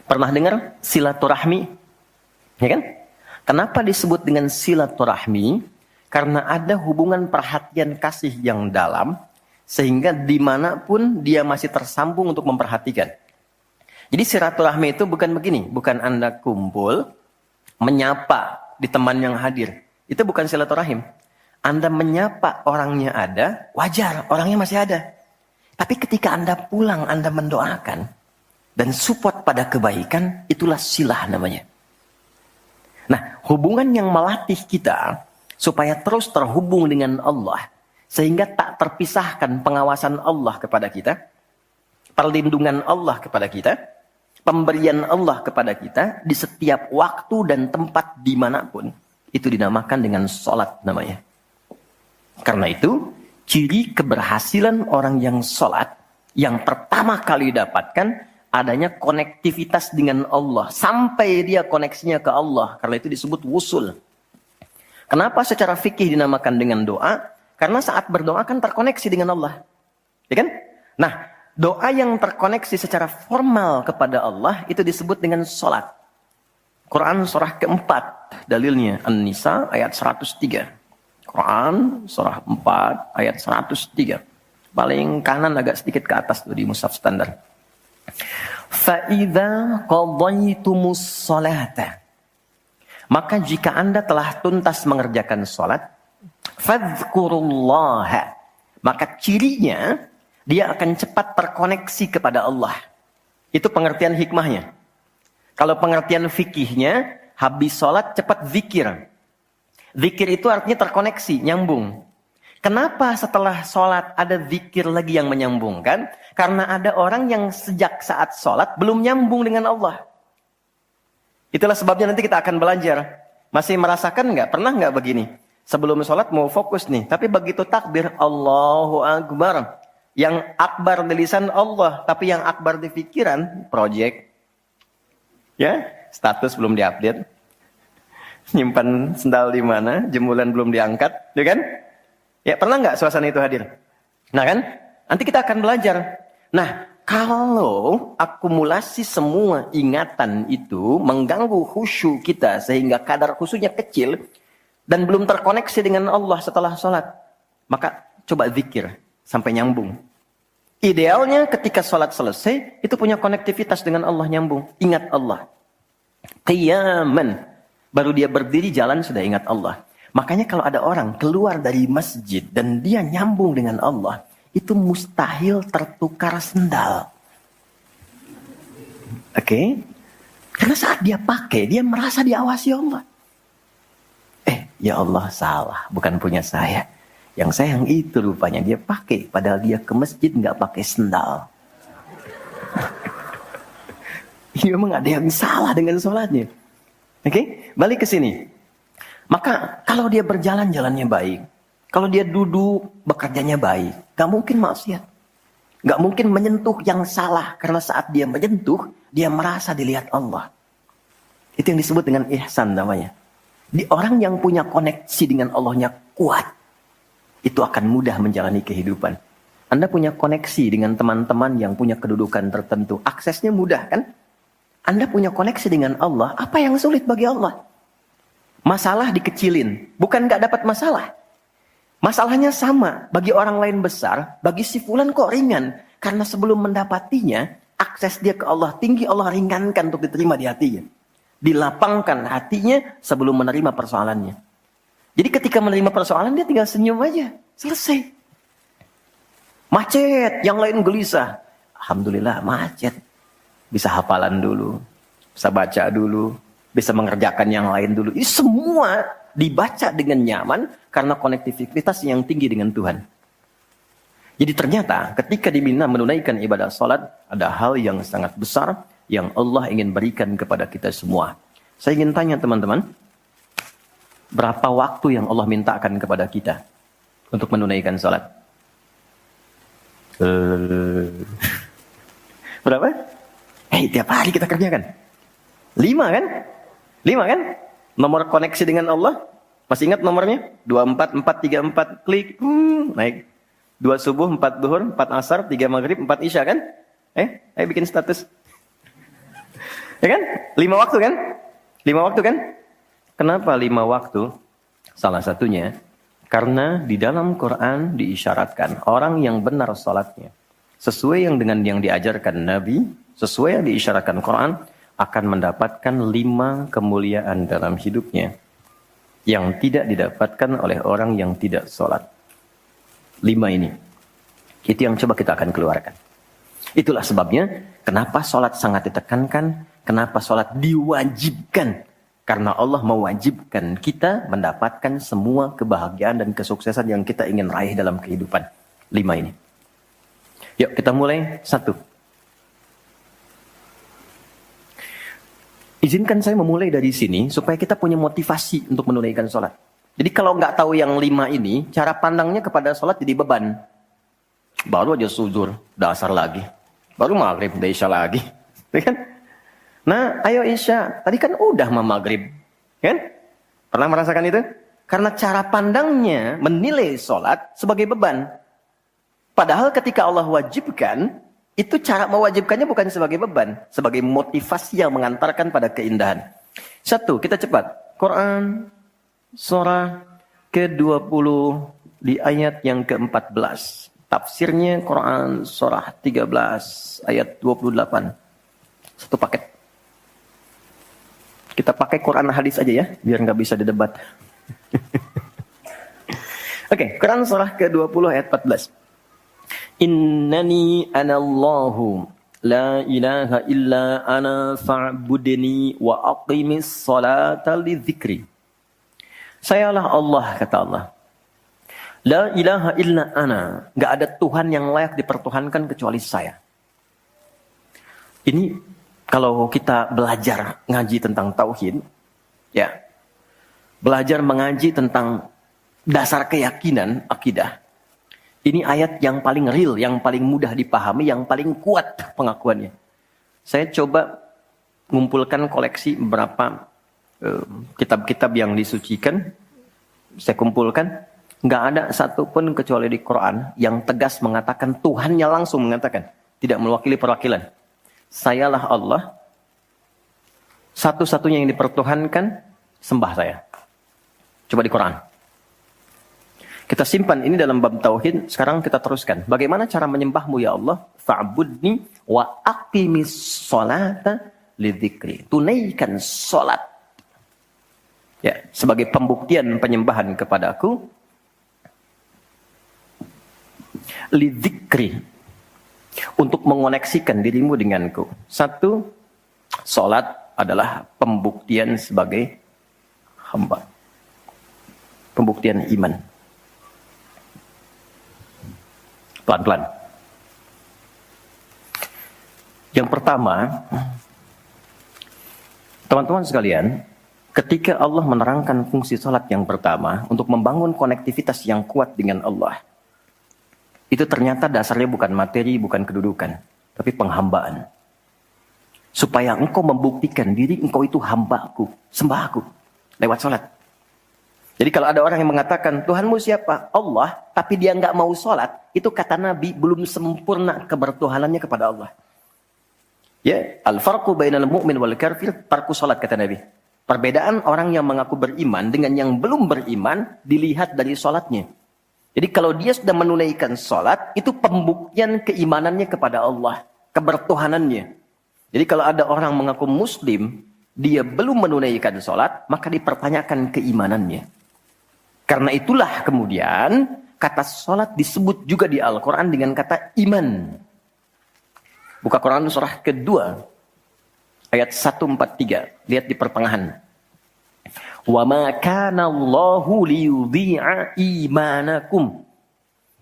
Speaker 2: Pernah dengar silaturahmi? Ya kan? Kenapa disebut dengan silaturahmi? Karena ada hubungan perhatian kasih yang dalam, sehingga dimanapun dia masih tersambung untuk memperhatikan. Jadi silaturahmi itu bukan begini, bukan Anda kumpul, menyapa di teman yang hadir. Itu bukan silaturahim. Anda menyapa orangnya ada, wajar, orangnya masih ada. Tapi ketika Anda pulang, Anda mendoakan, dan support pada kebaikan, itulah silah namanya. Nah, hubungan yang melatih kita, supaya terus terhubung dengan Allah, sehingga tak terpisahkan pengawasan Allah kepada kita, perlindungan Allah kepada kita, pemberian Allah kepada kita di setiap waktu dan tempat dimanapun. Itu dinamakan dengan salat namanya. Karena itu, ciri keberhasilan orang yang salat, yang pertama kali didapatkan adanya konektivitas dengan Allah. Sampai dia koneksinya ke Allah. Karena itu disebut wusul. Kenapa secara fikih dinamakan dengan doa? Karena saat berdoa kan terkoneksi dengan Allah. Ya kan? Nah, doa yang terkoneksi secara formal kepada Allah itu disebut dengan sholat. Quran surah keempat, dalilnya An-Nisa ayat 103. Quran surah 4 ayat 103. Paling kanan agak sedikit ke atas tuh di mushaf standar. Fa'idha qadaytumus sholata. Maka jika Anda telah tuntas mengerjakan sholat, fadhkurullaha. Maka cirinya, dia akan cepat terkoneksi kepada Allah. Itu pengertian hikmahnya. Kalau pengertian fikihnya, habis sholat cepat zikir. Zikir itu artinya terkoneksi, nyambung. Kenapa setelah sholat ada zikir lagi yang menyambungkan? Karena ada orang yang sejak saat sholat belum nyambung dengan Allah. Itulah sebabnya nanti kita akan belajar. Masih merasakan nggak? Pernah nggak begini? Sebelum sholat mau fokus nih. Tapi begitu takbir, Allahu Akbar. Yang akbar di lisan Allah. Tapi yang akbar di pikiran, project. Ya, status belum diupdate. Nyimpan sendal di mana? Jemuran belum diangkat. Ya kan? Ya, pernah nggak suasana itu hadir? Nah kan? Nanti kita akan belajar. Nah, kalau akumulasi semua ingatan itu mengganggu khusyuk kita sehingga kadar khusyuknya kecil dan belum terkoneksi dengan Allah setelah sholat, maka coba zikir sampai nyambung. Idealnya ketika sholat selesai, itu punya konektivitas dengan Allah nyambung. Ingat Allah. Qiyaman. Baru dia berdiri jalan sudah ingat Allah. Makanya kalau ada orang keluar dari masjid dan dia nyambung dengan Allah, itu mustahil tertukar sendal. Oke? Karena saat dia pakai, dia merasa diawasi Allah. Ya Allah salah, bukan punya saya. Yang saya yang itu rupanya dia pakai, padahal dia ke masjid nggak pakai sendal. Ini memang ada yang salah dengan sholatnya. Oke? Balik ke sini. Maka kalau dia berjalan jalannya baik, kalau dia duduk bekerjanya baik, gak mungkin maksiat, gak mungkin menyentuh yang salah karena saat dia menyentuh dia merasa dilihat Allah. Itu yang disebut dengan ihsan namanya. Di orang yang punya koneksi dengan Allahnya kuat, itu akan mudah menjalani kehidupan. Anda punya koneksi dengan teman-teman yang punya kedudukan tertentu, aksesnya mudah kan? Anda punya koneksi dengan Allah, apa yang sulit bagi Allah? Masalah dikecilin, bukan gak dapat masalah. Masalahnya sama, bagi orang lain besar, bagi si fulan kok ringan. Karena sebelum mendapatinya, akses dia ke Allah tinggi, Allah ringankan untuk diterima di hatinya. Dilapangkan hatinya sebelum menerima persoalannya. Jadi ketika menerima persoalan, dia tinggal senyum aja, selesai. Macet, yang lain gelisah. Alhamdulillah macet. Bisa hafalan dulu, bisa baca dulu, bisa mengerjakan yang lain dulu. Ini semua dibaca dengan nyaman karena konektivitas yang tinggi dengan Tuhan. Jadi ternyata ketika diminta menunaikan ibadah salat, ada hal yang sangat besar yang Allah ingin berikan kepada kita semua. Saya ingin tanya teman-teman, berapa waktu yang Allah mintakan kepada kita untuk menunaikan salat? Berapa? Tiap hari kita kerjakan. 5 kan? 5 kan? Nomor koneksi dengan Allah. Masih ingat nomornya? 24434 klik. Naik. 2 subuh, 4 duhur, 4 asar, 3 maghrib, 4 isya kan? Ayo bikin status. Ya kan? 5 waktu kan? 5 waktu kan? Kenapa 5 waktu? Salah satunya, karena di dalam Quran diisyaratkan orang yang benar salatnya, sesuai yang dengan yang diajarkan Nabi, sesuai yang diisyaratkan Quran, akan mendapatkan 5 kemuliaan dalam hidupnya yang tidak didapatkan oleh orang yang tidak sholat. 5 ini. Itu yang coba kita akan keluarkan. Itulah sebabnya kenapa sholat sangat ditekankan, kenapa sholat diwajibkan. Karena Allah mewajibkan kita mendapatkan semua kebahagiaan dan kesuksesan yang kita ingin raih dalam kehidupan. 5 ini. Yuk kita mulai. 1. Izinkan saya memulai dari sini supaya kita punya motivasi untuk menunaikan sholat. Jadi kalau nggak tahu yang 5 ini, cara pandangnya kepada sholat jadi beban. Baru aja zuhur, dasar lagi. Baru maghrib, udah isya lagi. Ya kan? Nah, ayo isya. Tadi kan udah mau maghrib. Kan? Pernah merasakan itu? Karena cara pandangnya menilai sholat sebagai beban. Padahal ketika Allah wajibkan, itu cara mewajibkannya bukan sebagai beban. Sebagai motivasi yang mengantarkan pada keindahan. Satu, kita cepat. Quran, surah ke-20 di ayat yang ke-14. Tafsirnya Quran surah 13 ayat 28. Satu paket. Kita pakai Quran hadis aja ya, biar nggak bisa didebat. Oke, Quran surah ke-20 ayat 14. Innani anallahu la ilaha illa ana fa'budni wa aqimis salata li dzikri. Sayalah Allah, kata Allah. La ilaha illa ana. Gak ada Tuhan yang layak dipertuhankan kecuali saya. Ini kalau kita belajar ngaji tentang tauhid, ya, belajar mengaji tentang dasar keyakinan, akidah. Ini ayat yang paling real, yang paling mudah dipahami, yang paling kuat pengakuannya. Saya coba mengumpulkan koleksi beberapa kitab-kitab yang disucikan. Saya kumpulkan. Nggak ada satupun kecuali di Quran yang tegas mengatakan, Tuhannya langsung mengatakan, tidak mewakili perwakilan. Sayalah Allah, satu-satunya yang dipertuhankan, sembah saya. Coba di Quran. Kita simpan ini dalam bab tauhid, sekarang kita teruskan. Bagaimana cara menyembahmu ya Allah? Fa'budni wa aqimis sholata lidzikri. Tunaikan sholat. Ya, sebagai pembuktian penyembahan kepadaku. Lidzikri, untuk mengoneksikan dirimu denganku. Satu, sholat adalah pembuktian sebagai hamba, pembuktian iman. Pelan-pelan. Yang pertama, teman-teman sekalian, ketika Allah menerangkan fungsi sholat yang pertama untuk membangun konektivitas yang kuat dengan Allah, itu ternyata dasarnya bukan materi, bukan kedudukan, tapi penghambaan. Supaya engkau membuktikan diri engkau itu hambaku, sembahku, lewat sholat. Jadi kalau ada orang yang mengatakan, Tuhanmu siapa? Allah, tapi dia nggak mau sholat, itu kata Nabi, belum sempurna kebertuhanannya kepada Allah. Ya, al-farqu bainal mu'min wal kafir, tarku sholat, kata Nabi. Perbedaan orang yang mengaku beriman dengan yang belum beriman, dilihat dari sholatnya. Jadi kalau dia sudah menunaikan sholat, itu pembuktian keimanannya kepada Allah. Kebertuhanannya. Jadi kalau ada orang mengaku muslim, dia belum menunaikan sholat, maka dipertanyakan keimanannya. Karena itulah kemudian, kata sholat disebut juga di Al-Quran dengan kata iman. Buka Quran surah kedua, ayat 143. Lihat di pertengahan. Wa ma kana Allahu liyudhi'a imanakum.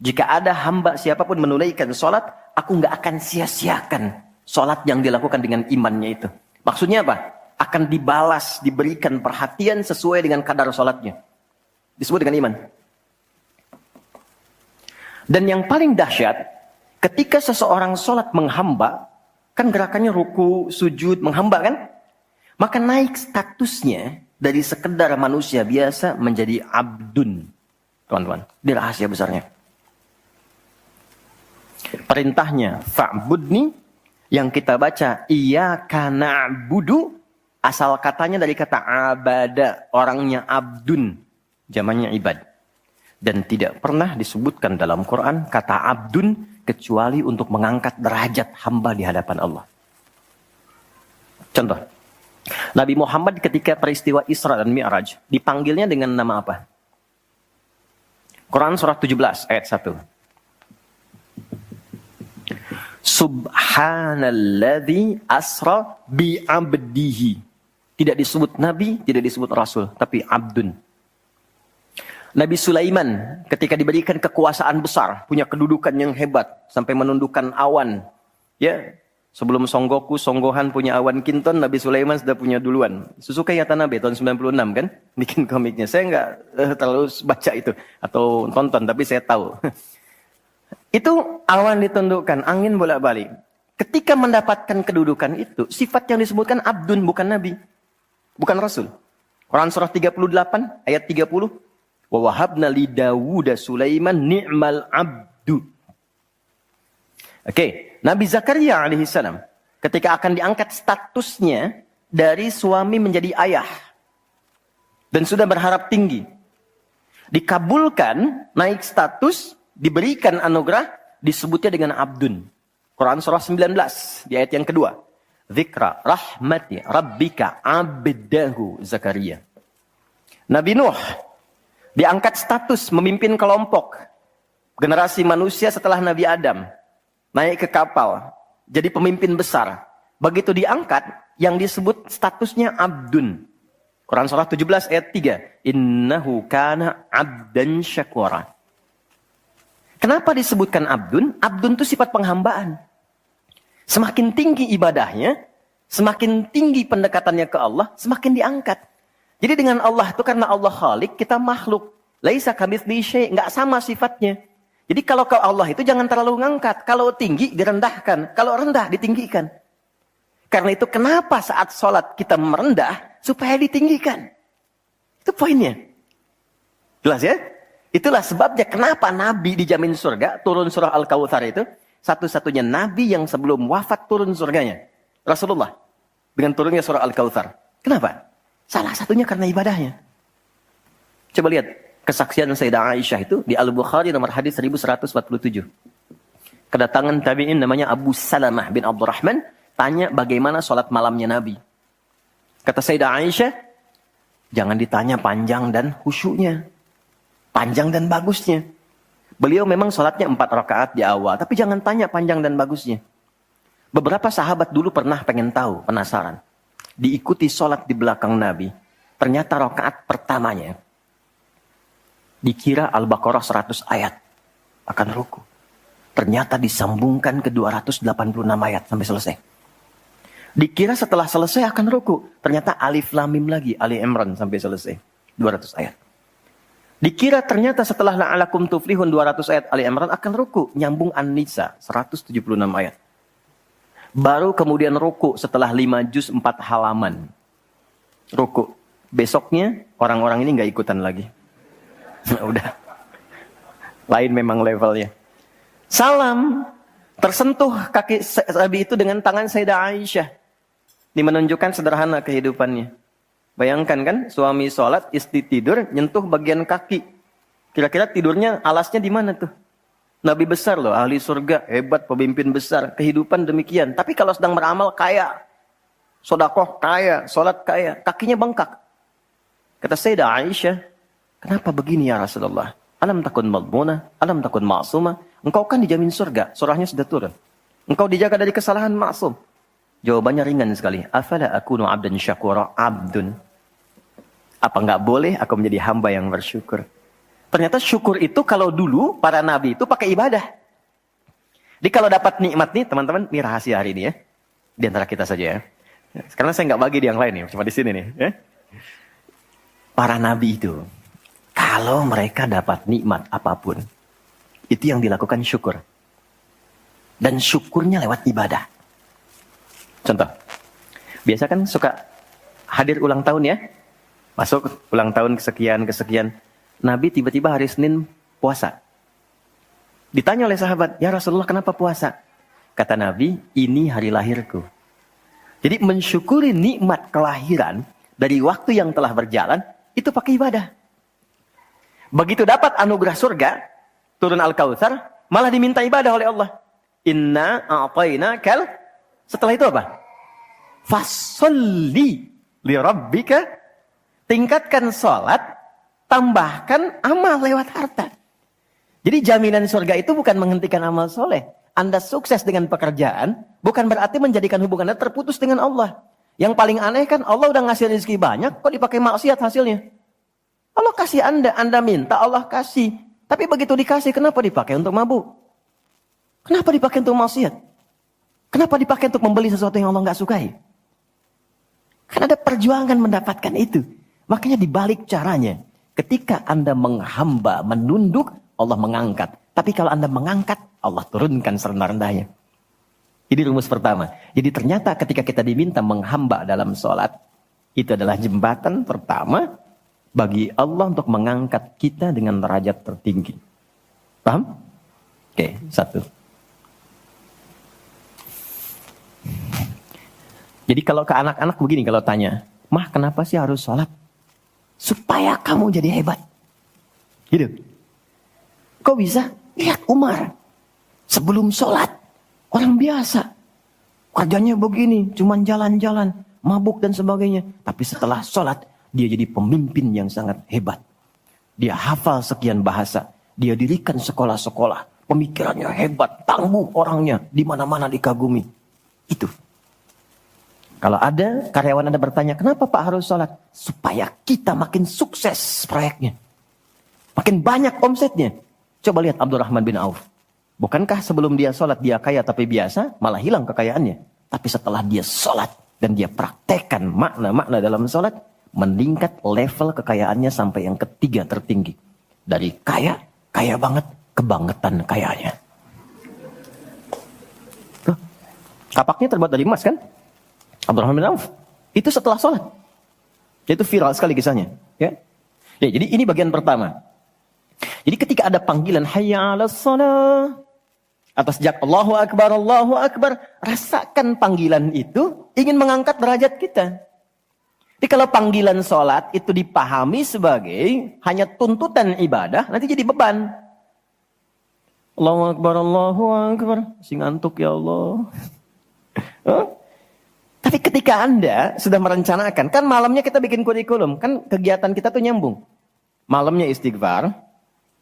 Speaker 2: Jika ada hamba siapapun menunaikan salat, aku enggak akan sia-siakan salat yang dilakukan dengan imannya itu. Maksudnya apa? Akan dibalas, diberikan perhatian sesuai dengan kadar salatnya. Disebut dengan iman. Dan yang paling dahsyat, ketika seseorang salat menghamba, kan gerakannya ruku, sujud, menghamba kan? Maka naik statusnya dari sekedar manusia biasa menjadi abdun. Teman-teman, ini rahasia besarnya. Perintahnya, fa'budni, yang kita baca, iyyaka na'budu, asal katanya dari kata abada, orangnya abdun, jamannya ibad. Dan tidak pernah disebutkan dalam Quran kata abdun, kecuali untuk mengangkat derajat hamba di hadapan Allah. Contoh. Nabi Muhammad ketika peristiwa Isra dan Mi'raj dipanggilnya dengan nama apa? Quran surah 17 ayat 1. Subhanalladzi asra bi'abdihi. Tidak disebut nabi, tidak disebut rasul, tapi abdun. Nabi Sulaiman ketika diberikan kekuasaan besar, punya kedudukan yang hebat sampai menundukkan awan. Ya, sebelum Songgohan punya awan Kinton, Nabi Sulaiman sudah punya duluan. Suzuka Yatanabe tahun 96 kan, bikin komiknya. Saya nggak terlalu baca itu atau tonton, tapi saya tahu. Itu awan ditundukkan, angin bolak-balik. Ketika mendapatkan kedudukan itu, sifat yang disebutkan abdun, bukan nabi. Bukan rasul. Quran surah 38 ayat 30. Wa wahabna li Dawuda Sulaiman ni'mal abdu. Oke, Nabi Zakaria alaihissalam ketika akan diangkat statusnya dari suami menjadi ayah dan sudah berharap tinggi. Dikabulkan, naik status, diberikan anugerah, disebutnya dengan abdun. Quran surah 19 di ayat yang kedua. Zikra rahmati rabbika abdahu Zakaria. Nabi Nuh diangkat status memimpin kelompok generasi manusia setelah Nabi Adam. Naik ke kapal, jadi pemimpin besar. Begitu diangkat, yang disebut statusnya abdun. Quran surah 17 ayat 3. Innahu kana abdan syakura. Kenapa disebutkan abdun? Abdun itu sifat penghambaan. Semakin tinggi ibadahnya, semakin tinggi pendekatannya ke Allah, semakin diangkat. Jadi dengan Allah itu karena Allah Khalik, kita makhluk. Laisa kamitslihi syai', enggak sama sifatnya. Jadi kalau ke Allah itu jangan terlalu ngangkat. Kalau tinggi direndahkan, kalau rendah ditinggikan. Karena itu kenapa saat sholat kita merendah supaya ditinggikan. Itu poinnya. Jelas ya? Itulah sebabnya kenapa Nabi dijamin surga, turun surah Al-Kautsar itu, satu-satunya Nabi yang sebelum wafat turun surganya. Rasulullah. Dengan turunnya surah Al-Kautsar. Kenapa? Salah satunya karena ibadahnya. Coba lihat kesaksian Sayyidah Aisyah itu di Al-Bukhari nomor hadis 1147. Kedatangan tabi'in namanya Abu Salamah bin Abdurrahman, tanya bagaimana sholat malamnya Nabi. Kata Sayyidah Aisyah, jangan ditanya panjang dan khusyuknya. Panjang dan bagusnya. Beliau memang sholatnya 4 rakaat di awal. Tapi jangan tanya panjang dan bagusnya. Beberapa sahabat dulu pernah pengen tahu, penasaran. Diikuti sholat di belakang Nabi. Ternyata rakaat pertamanya. Dikira Al-Baqarah 100 ayat. Akan ruku. Ternyata disambungkan ke 286 ayat sampai selesai. Dikira setelah selesai akan ruku. Ternyata Alif Lam Mim lagi. Ali Imran sampai selesai. 200 ayat. Dikira ternyata setelah la'alakum tuflihun 200 ayat Ali Imran akan ruku. Nyambung An-Nisa 176 ayat. Baru kemudian ruku setelah 5 juz 4 halaman. Ruku. Besoknya orang-orang ini nggak ikutan lagi. Udah. Lain memang levelnya. Salam. Tersentuh kaki Nabi itu dengan tangan Sayyidah Aisyah. Ini menunjukkan sederhana kehidupannya. Bayangkan kan, suami sholat, istri tidur, nyentuh bagian kaki. Kira-kira tidurnya, alasnya di mana tuh? Nabi besar loh, ahli surga, hebat, pemimpin besar. Kehidupan demikian. Tapi kalau sedang beramal, kaya. Sodakoh, kaya. Sholat, kaya. Kakinya bengkak. Kata Sayyidah Aisyah, kenapa begini ya Rasulullah? Alam takun madmunah, alam takun ma'sumah. Engkau kan dijamin surga, surahnya sudah turun. Engkau dijaga dari kesalahan maksum. Jawabannya ringan sekali. Afala akunu abdan syakura, abdun. Apa enggak boleh aku menjadi hamba yang bersyukur? Ternyata syukur itu kalau dulu para nabi itu pakai ibadah. Jadi kalau dapat nikmat nih teman-teman, ini rahasia hari ini ya. Di antara kita saja ya. Karena saya nggak bagi di yang lain nih, cuma di sini nih. Ya. Para nabi itu, kalau mereka dapat nikmat apapun, itu yang dilakukan syukur. Dan syukurnya lewat ibadah. Contoh, biasa kan suka hadir ulang tahun ya. Masuk ulang tahun kesekian. Nabi tiba-tiba hari Senin puasa. Ditanya oleh sahabat, ya Rasulullah kenapa puasa? Kata Nabi, ini hari lahirku. Jadi mensyukuri nikmat kelahiran dari waktu yang telah berjalan, itu pakai ibadah. Begitu dapat anugerah surga, turun Al-Kautsar, malah diminta ibadah oleh Allah. Inna a'tainakal. Setelah itu apa? Fasolli li rabbika. Tingkatkan sholat, tambahkan amal lewat harta. Jadi jaminan surga itu bukan menghentikan amal soleh. Anda sukses dengan pekerjaan, bukan berarti menjadikan hubungan Anda terputus dengan Allah. Yang paling aneh kan Allah udah ngasih rezeki banyak, kok dipakai maksiat hasilnya? Allah kasih Anda minta, Allah kasih. Tapi begitu dikasih, kenapa dipakai untuk mabuk? Kenapa dipakai untuk maksiat? Kenapa dipakai untuk membeli sesuatu yang Allah nggak sukai? Kan ada perjuangan mendapatkan itu. Makanya dibalik caranya, ketika Anda menghamba, menunduk, Allah mengangkat. Tapi kalau Anda mengangkat, Allah turunkan serendah-rendahnya. Ini rumus pertama. Jadi ternyata ketika kita diminta menghamba dalam sholat, itu adalah jembatan pertama bagi Allah untuk mengangkat kita dengan derajat tertinggi. Paham? Oke, satu. Jadi kalau ke anak-anak begini kalau tanya, "Mah, kenapa sih harus sholat?" Supaya kamu jadi hebat. Gitu. Kok bisa? Lihat Umar. Sebelum sholat, orang biasa. Kerjanya begini, cuman jalan-jalan, mabuk dan sebagainya. Tapi setelah sholat, dia jadi pemimpin yang sangat hebat. Dia hafal sekian bahasa. Dia dirikan sekolah-sekolah. Pemikirannya hebat, tangguh orangnya. Di mana-mana dikagumi. Itu. Kalau ada karyawan Anda bertanya, kenapa Pak harus sholat? Supaya kita makin sukses proyeknya. Makin banyak omsetnya. Coba lihat Abdurrahman bin Auf. Bukankah sebelum dia sholat dia kaya tapi biasa, malah hilang kekayaannya. Tapi setelah dia sholat dan dia praktekkan makna-makna dalam sholat, meningkat level kekayaannya sampai yang ketiga tertinggi. Dari kaya, kaya banget, kebangetan kayanya. Tuh, kapaknya terbuat dari emas kan? Abdurrahman bin Auf. Itu setelah sholat. Itu viral sekali kisahnya. Ya, jadi ini bagian pertama. Jadi ketika ada panggilan hayya 'alas shalah, atas sejak Allahu Akbar, rasakan panggilan itu ingin mengangkat derajat kita. Jadi kalau panggilan sholat itu dipahami sebagai hanya tuntutan ibadah, nanti jadi beban. Allahu Akbar, masih ngantuk ya Allah. Tapi ketika Anda sudah merencanakan, kan malamnya kita bikin kurikulum, kan kegiatan kita tuh nyambung. Malamnya istighfar,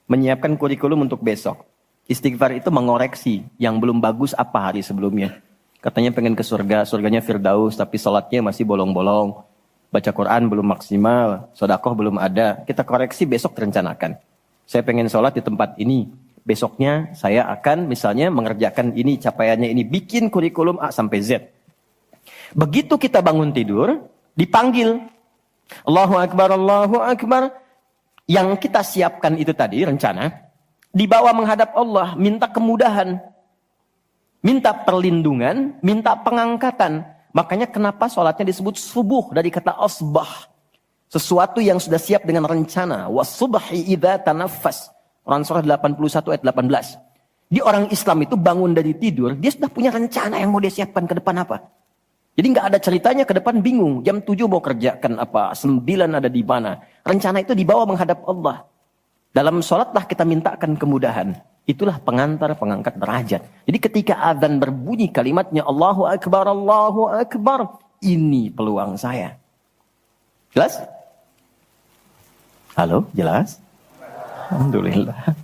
Speaker 2: menyiapkan kurikulum untuk besok. Istighfar itu mengoreksi yang belum bagus apa hari sebelumnya. Katanya pengen ke surga, surganya Firdaus, tapi sholatnya masih bolong-bolong. Baca Quran belum maksimal, sedekah belum ada. Kita koreksi besok rencanakan. Saya pengen sholat di tempat ini. Besoknya saya akan misalnya mengerjakan ini, capaiannya ini. Bikin kurikulum A sampai Z. Begitu kita bangun tidur, dipanggil. Allahu Akbar. Yang kita siapkan itu tadi, rencana, dibawa menghadap Allah, minta kemudahan, minta perlindungan, minta pengangkatan. Makanya kenapa sholatnya disebut subuh dari kata asbah. Sesuatu yang sudah siap dengan rencana. Wasubhi idza tanaffas. Quran surah 81 ayat 18. Di orang Islam itu bangun dari tidur, dia sudah punya rencana yang mau dia siapkan ke depan apa. Jadi nggak ada ceritanya ke depan bingung. Jam 7 mau kerjakan apa, 9 ada di mana. Rencana itu dibawa menghadap Allah. Dalam sholatlah kita mintakan kemudahan. Itulah pengantar, pengangkat derajat. Jadi ketika azan berbunyi kalimatnya Allahu Akbar. Ini peluang saya. Jelas? Halo, jelas? Alhamdulillah.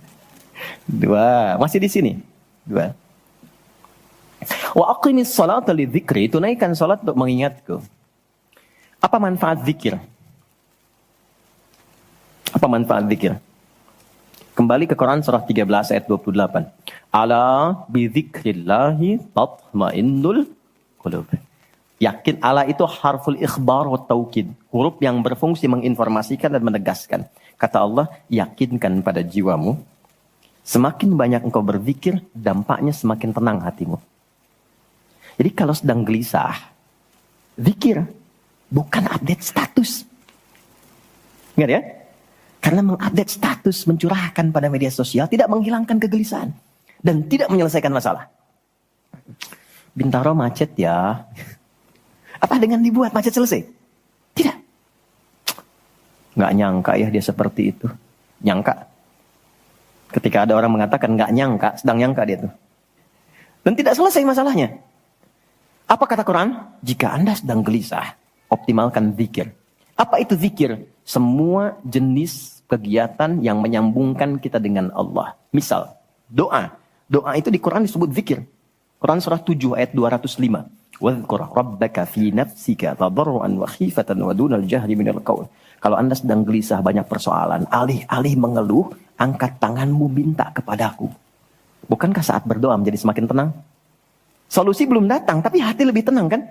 Speaker 2: 2, masih di sini. 2. Wa aqimis salata lidzikri, tunaikan salat untuk mengingatku. Apa manfaat zikir? Apa manfaat zikir? Kembali ke Quran surah 13 ayat 28. Ala bidzikrillahi tatmainnul qulub. Yakin, ala itu harful ikhbar wa taukid. Huruf yang berfungsi menginformasikan dan menegaskan. Kata Allah, yakinkan pada jiwamu. Semakin banyak engkau berzikir, dampaknya semakin tenang hatimu. Jadi kalau sedang gelisah, zikir, bukan update status. Ingat ya? Karena mengupdate status, mencurahkan pada media sosial, tidak menghilangkan kegelisahan. Dan tidak menyelesaikan masalah. Bintaro macet ya. Apa dengan dibuat macet selesai? Tidak. Nggak nyangka ya dia seperti itu. Nyangka. Ketika ada orang mengatakan nggak nyangka, sedang nyangka dia tuh. Dan tidak selesai masalahnya. Apa kata Quran? Jika Anda sedang gelisah, optimalkan zikir. Apa itu zikir? Semua jenis kegiatan yang menyambungkan kita dengan Allah. Misal, doa. Doa itu di Quran disebut zikir. Quran surah 7 ayat 205. Wadhkur rabbaka fi nafsika tadarruan wa khifatan wa dunal jahri minal qaul. Kalau Anda sedang gelisah banyak persoalan, alih-alih mengeluh, angkat tanganmu minta kepadaku. Bukankah saat berdoa menjadi semakin tenang? Solusi belum datang, tapi hati lebih tenang kan?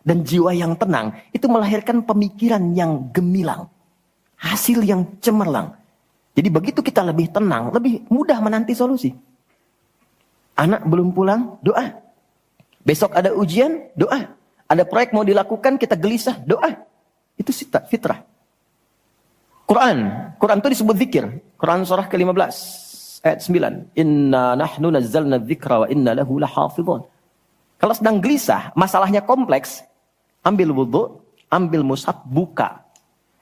Speaker 2: Dan jiwa yang tenang, itu melahirkan pemikiran yang gemilang. Hasil yang cemerlang. Jadi begitu kita lebih tenang, lebih mudah menanti solusi. Anak belum pulang, doa. Besok ada ujian, doa. Ada proyek mau dilakukan, kita gelisah, doa. Itu fitrah. Quran itu disebut zikir. Quran surah ke-15 ayat 9. Inna nahnu nazzalna dzikra wa inna lahu lahafizun. Kalau sedang gelisah, masalahnya kompleks, ambil wudu, ambil mushaf, buka.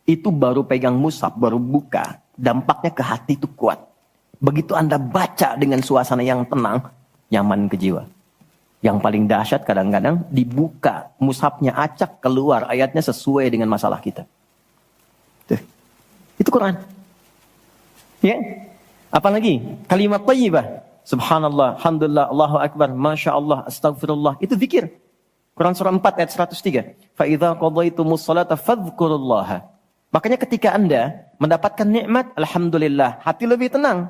Speaker 2: Itu baru pegang mushaf, baru buka. Dampaknya ke hati itu kuat. Begitu Anda baca dengan suasana yang tenang, nyaman ke jiwa. Yang paling dahsyat kadang-kadang dibuka, mushafnya acak, keluar ayatnya sesuai dengan masalah kita. Tuh. Itu Quran. Ya. Apalagi kalimat thayyibah. Subhanallah, alhamdulillah, Allahu akbar, masya Allah, astagfirullah. Itu zikir. Quran surah 4 ayat 103. Fa idza qadaytumus salata fadhkurullaha. Makanya ketika Anda mendapatkan nikmat, alhamdulillah, hati lebih tenang.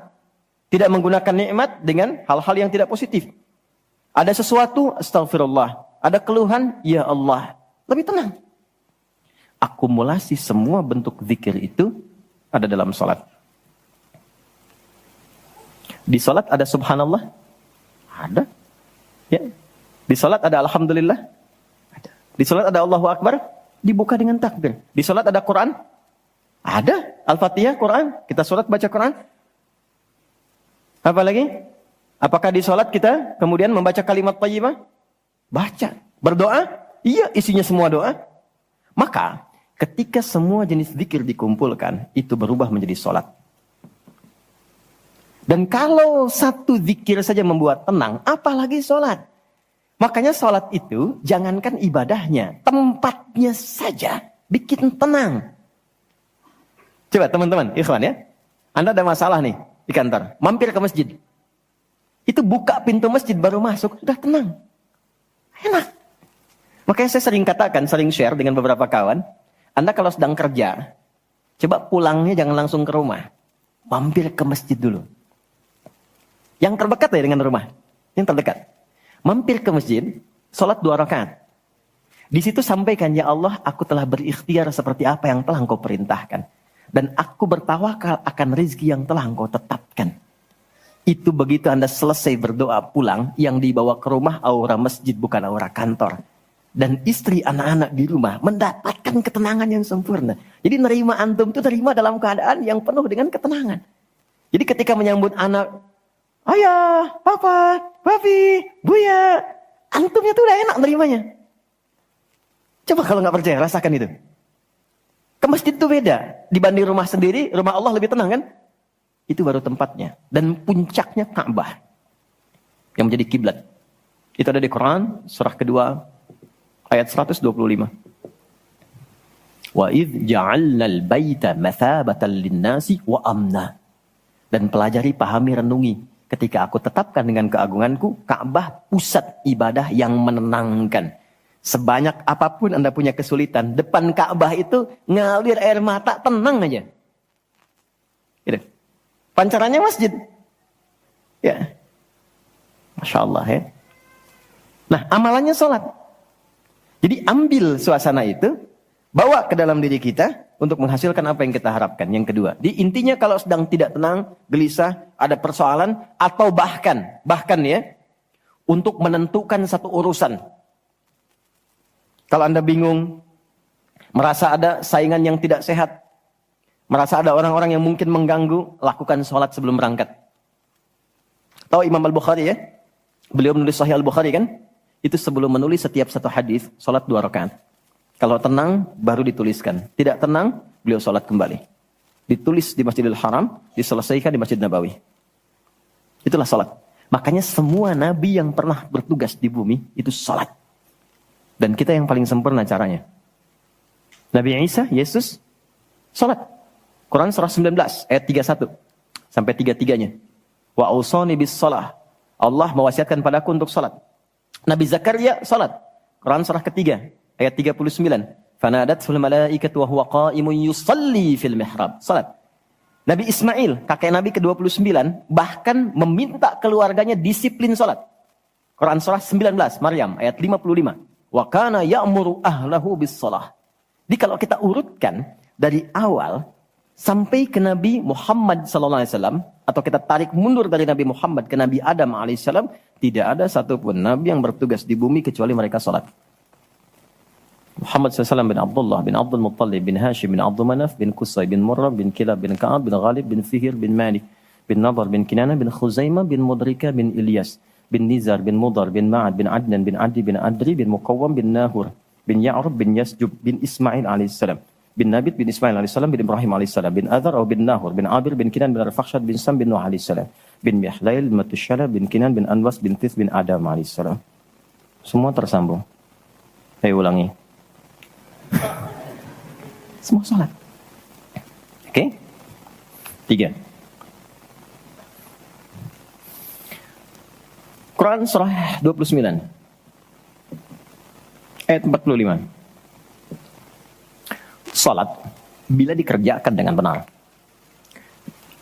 Speaker 2: Tidak menggunakan nikmat dengan hal-hal yang tidak positif. Ada sesuatu, astagfirullah. Ada keluhan, ya Allah. Lebih tenang. Akumulasi semua bentuk zikir itu ada dalam salat. Di salat ada subhanallah? Ada. Ya. Di salat ada alhamdulillah? Ada. Di salat ada Allahu akbar? Dibuka dengan takbir. Di salat ada Quran? Ada. Al-Fatihah, Quran. Kita salat baca Quran. Apa lagi? Apakah di salat kita kemudian membaca kalimat thayyibah? Baca. Berdoa? Iya, isinya semua doa. Maka ketika semua jenis zikir dikumpulkan, itu berubah menjadi salat. Dan kalau satu zikir saja membuat tenang, apalagi salat. Makanya salat itu jangankan ibadahnya, tempatnya saja bikin tenang. Coba teman-teman, ikhwan ya. Anda ada masalah nih di kantor, mampir ke masjid. Itu buka pintu masjid baru masuk, udah tenang. Enak. Makanya saya sering katakan, sering share dengan beberapa kawan. Anda kalau sedang kerja, coba pulangnya jangan langsung ke rumah. Mampir ke masjid dulu. Yang terdekat ya dengan rumah. Yang terdekat. Mampir ke masjid, sholat 2 rakaat. Di situ sampaikan, ya Allah, aku telah berikhtiar seperti apa yang telah Engkau perintahkan. Dan aku bertawakal akan rezeki yang telah Engkau tetapkan. Itu begitu Anda selesai berdoa pulang, yang dibawa ke rumah aura masjid bukan aura kantor. Dan istri anak-anak di rumah mendapatkan ketenangan yang sempurna. Jadi nerima antum itu nerima dalam keadaan yang penuh dengan ketenangan. Jadi ketika menyambut anak, ayah, papa, papi, buya, antumnya tuh udah enak nerimanya. Coba kalau nggak percaya, rasakan itu. Ke masjid itu beda. Dibanding rumah sendiri, rumah Allah lebih tenang kan? Itu baru tempatnya. Dan puncaknya Ka'bah. Yang menjadi kiblat. Itu ada di Quran, surah kedua, ayat 125. Wa idh ja'alnal baita mathabatan linnasi wa amna. Dan pelajari, pahami, renungi. Ketika aku tetapkan dengan keagunganku, Ka'bah pusat ibadah yang menenangkan. Sebanyak apapun Anda punya kesulitan, depan Ka'bah itu ngalir air mata, tenang aja. Gitu. Pancarannya masjid. Ya. Masya Allah ya. Nah, amalannya sholat. Jadi ambil suasana itu, bawa ke dalam diri kita untuk menghasilkan apa yang kita harapkan. Yang kedua, di intinya kalau sedang tidak tenang, gelisah, ada persoalan, atau bahkan ya, untuk menentukan satu urusan. Kalau Anda bingung, merasa ada saingan yang tidak sehat, merasa ada orang-orang yang mungkin mengganggu, lakukan sholat sebelum berangkat. Tahu Imam Al-Bukhari ya? Beliau menulis Sahih Al-Bukhari kan? Itu sebelum menulis setiap satu hadis, sholat 2 rakaat. Kalau tenang, baru dituliskan. Tidak tenang, beliau sholat kembali. Ditulis di Masjidil Haram, diselesaikan di Masjid Nabawi. Itulah sholat. Makanya semua nabi yang pernah bertugas di bumi, itu sholat. Dan kita yang paling sempurna caranya. Nabi Isa, Yesus, sholat. Quran surah 19 ayat 31 sampai 33-nya. Wa ausani bis shalah. Allah mewasiatkan padaku untuk salat. Nabi Zakaria salat. Quran surah ketiga ayat 39. Fanadatul malaikatu wa huwa qa'imun yusalli fil mihrab. Salat. Nabi Ismail, kakek Nabi ke-29, bahkan meminta keluarganya disiplin salat. Quran surah 19 Maryam ayat 55. Wa kana ya'muru ahlahu bis shalah. Jadi kalau kita urutkan dari awal sampai ke Nabi Muhammad SAW, atau kita tarik mundur dari Nabi Muhammad ke Nabi Adam alaihissalam, tidak ada satupun Nabi yang bertugas di bumi kecuali mereka salat. Muhammad SAW bin Abdullah bin Abdul Muttalib bin Hashim bin Abdul Manaf bin Qusay bin Murrah bin Kilab bin Ka'ab bin Ghalib bin Fihir bin Malik bin Nadar bin Kinana bin Khuzaimah bin Mudrika bin Ilyas bin Nizar bin Mudar bin Ma'ad bin Adnan bin Adi bin Adri bin Muqawwam bin Nahur bin Ya'rub bin Yasjub bin Ismail alaihissalam bin Nabit bin Ismail alaihissalam bin Ibrahim alaihissalam bin Adhar atau bin Nahur bin Abir bin Kinan bin Arfakhshad bin Sam bin Nuh alaihissalam bin Mihlail bin Matushala bin Kinan bin Anwas bin Tith bin Adam alaihissalam. Semua tersambung. Saya ulangi. Semua salat. Oke? 3. Quran surah 29 ayat 45. Salat bila dikerjakan dengan benar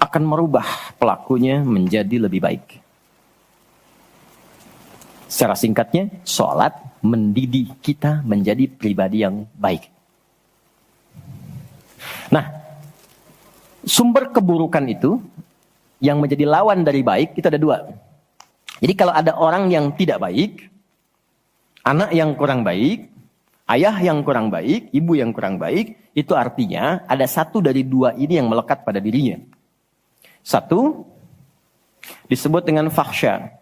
Speaker 2: akan merubah pelakunya menjadi lebih baik. Secara singkatnya, salat mendidik kita menjadi pribadi yang baik. Nah, sumber keburukan itu yang menjadi lawan dari baik itu ada 2. Jadi kalau ada orang yang tidak baik, anak yang kurang baik, ayah yang kurang baik, ibu yang kurang baik, itu artinya ada satu dari 2 ini yang melekat pada dirinya. Satu disebut dengan fahsya.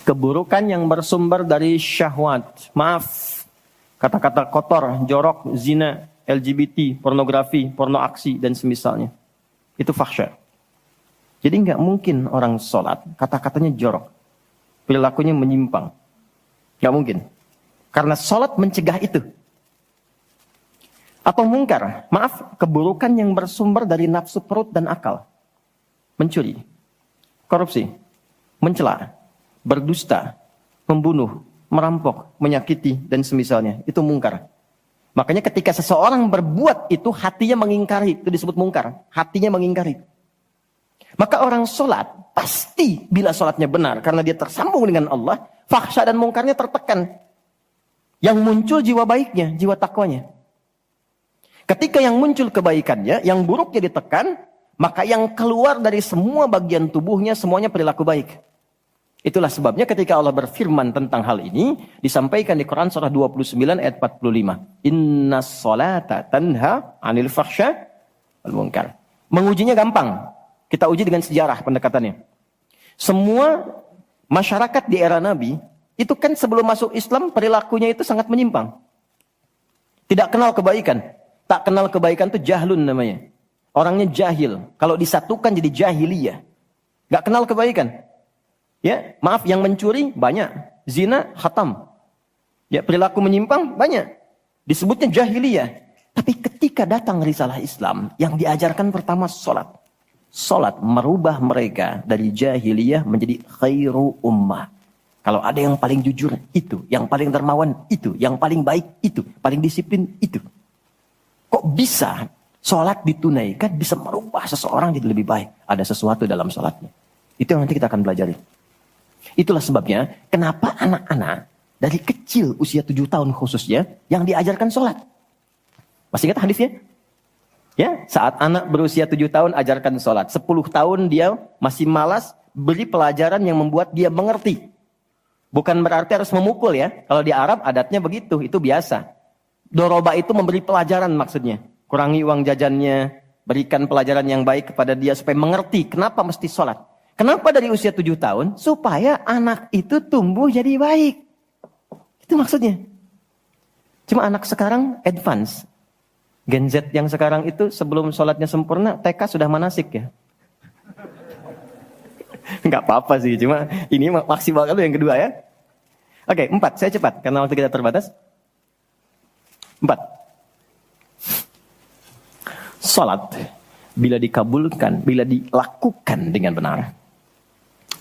Speaker 2: Keburukan yang bersumber dari syahwat. Maaf, kata-kata kotor, jorok, zina, LGBT, pornografi, porno aksi, dan semisalnya. Itu fahsya. Jadi nggak mungkin orang sholat, kata-katanya jorok. Perilakunya menyimpang. Nggak mungkin. Karena sholat mencegah itu. Atau mungkar. Maaf, keburukan yang bersumber dari nafsu perut dan akal. Mencuri, korupsi, mencela, berdusta, membunuh, merampok, menyakiti, dan semisalnya. Itu mungkar. Makanya ketika seseorang berbuat itu, hatinya mengingkari. Itu disebut mungkar. Hatinya mengingkari. Maka orang sholat, pasti bila sholatnya benar, karena dia tersambung dengan Allah, fahsya dan mungkarnya tertekan. Yang muncul jiwa baiknya, jiwa takwanya. Ketika yang muncul kebaikannya, yang buruknya ditekan, maka yang keluar dari semua bagian tubuhnya, semuanya perilaku baik. Itulah sebabnya ketika Allah berfirman tentang hal ini, disampaikan di Quran surah 29 ayat 45. Inna sholata tanha anil fahsya wal munkar. Mengujinya gampang. Kita uji dengan sejarah pendekatannya. Semua masyarakat di era Nabi, itu kan sebelum masuk Islam, perilakunya itu sangat menyimpang. Tidak kenal kebaikan. Tak kenal kebaikan itu jahlun namanya. Orangnya jahil. Kalau disatukan jadi jahiliyah. Gak kenal kebaikan. Ya, maaf, yang mencuri banyak. Zina, khatam. Ya, perilaku menyimpang banyak. Disebutnya jahiliyah. Tapi ketika datang risalah Islam, yang diajarkan pertama sholat. Sholat merubah mereka dari jahiliyah menjadi khairu ummah. Kalau ada yang paling jujur, itu. Yang paling dermawan, itu. Yang paling baik, itu. Paling disiplin, itu. Kok bisa sholat ditunaikan bisa merubah seseorang jadi lebih baik? Ada sesuatu dalam sholatnya. Itu yang nanti kita akan pelajari. Itulah sebabnya kenapa anak-anak dari kecil usia 7 tahun khususnya yang diajarkan sholat. Masih ingat hadisnya? Ya, saat anak berusia 7 tahun ajarkan sholat. 10 tahun dia masih malas, beri pelajaran yang membuat dia mengerti. Bukan berarti harus memukul ya. Kalau di Arab adatnya begitu, itu biasa. Doroba itu memberi pelajaran maksudnya. Kurangi uang jajannya, berikan pelajaran yang baik kepada dia supaya mengerti kenapa mesti sholat. Kenapa dari usia 7 tahun? Supaya anak itu tumbuh jadi baik. Itu maksudnya. Cuma anak sekarang advance. Gen Z yang sekarang itu sebelum sholatnya sempurna, TK sudah manasik ya. Enggak apa-apa sih, cuma ini maksimal dulu yang kedua ya. Oke, 4, saya cepat karena waktu kita terbatas. 4. Salat bila dikabulkan, bila dilakukan dengan benar.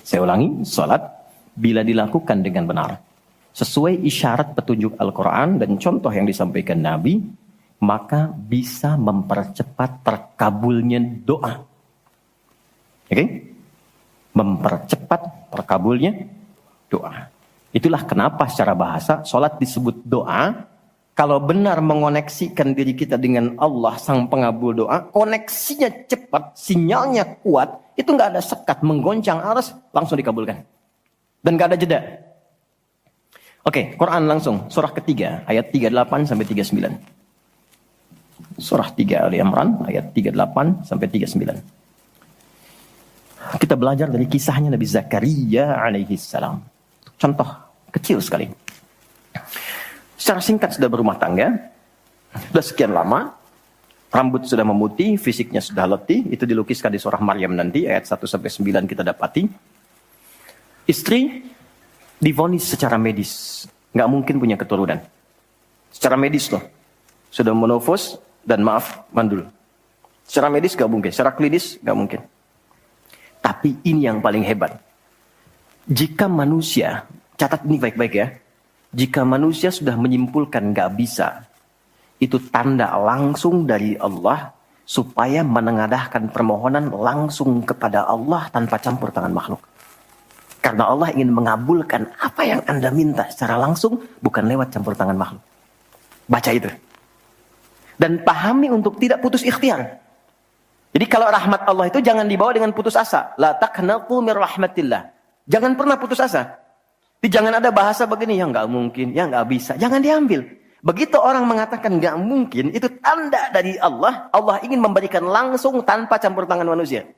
Speaker 2: Saya ulangi, salat bila dilakukan dengan benar. Sesuai isyarat petunjuk Al-Quran dan contoh yang disampaikan Nabi, maka bisa mempercepat terkabulnya doa. Oke? Mempercepat terkabulnya doa. Itulah kenapa secara bahasa salat disebut doa. Kalau benar mengoneksikan diri kita dengan Allah sang pengabul doa, koneksinya cepat, sinyalnya kuat, itu nggak ada sekat, menggoncang aras, langsung dikabulkan. Dan nggak ada jeda. Oke, Quran langsung, surah ketiga, ayat 38 sampai 39. Surah 3 Ali Imran, ayat 38 sampai 39. Kita belajar dari kisahnya Nabi Zakaria alaihi salam. Contoh kecil sekali. Secara singkat sudah berumah tangga, sudah sekian lama, rambut sudah memutih, fisiknya sudah letih, itu dilukiskan di surah Maryam nanti, ayat 1-9 kita dapati. Istri divonis secara medis, nggak mungkin punya keturunan. Secara medis loh, sudah menopause dan maaf, mandul. Secara medis nggak mungkin, secara klinis nggak mungkin. Tapi ini yang paling hebat. Jika manusia, catat ini baik-baik ya, jika manusia sudah menyimpulkan gak bisa, itu tanda langsung dari Allah supaya menengadahkan permohonan langsung kepada Allah tanpa campur tangan makhluk. Karena Allah ingin mengabulkan apa yang Anda minta secara langsung, bukan lewat campur tangan makhluk. Baca itu. Dan pahami untuk tidak putus ikhtiar. Jadi kalau rahmat Allah itu jangan dibawa dengan putus asa. La taqnatu min rahmatillah. Jangan pernah putus asa. Jangan ada bahasa begini, ya nggak mungkin, ya nggak bisa. Jangan diambil. Begitu orang mengatakan nggak mungkin, itu tanda dari Allah. Allah ingin memberikan langsung tanpa campur tangan manusia.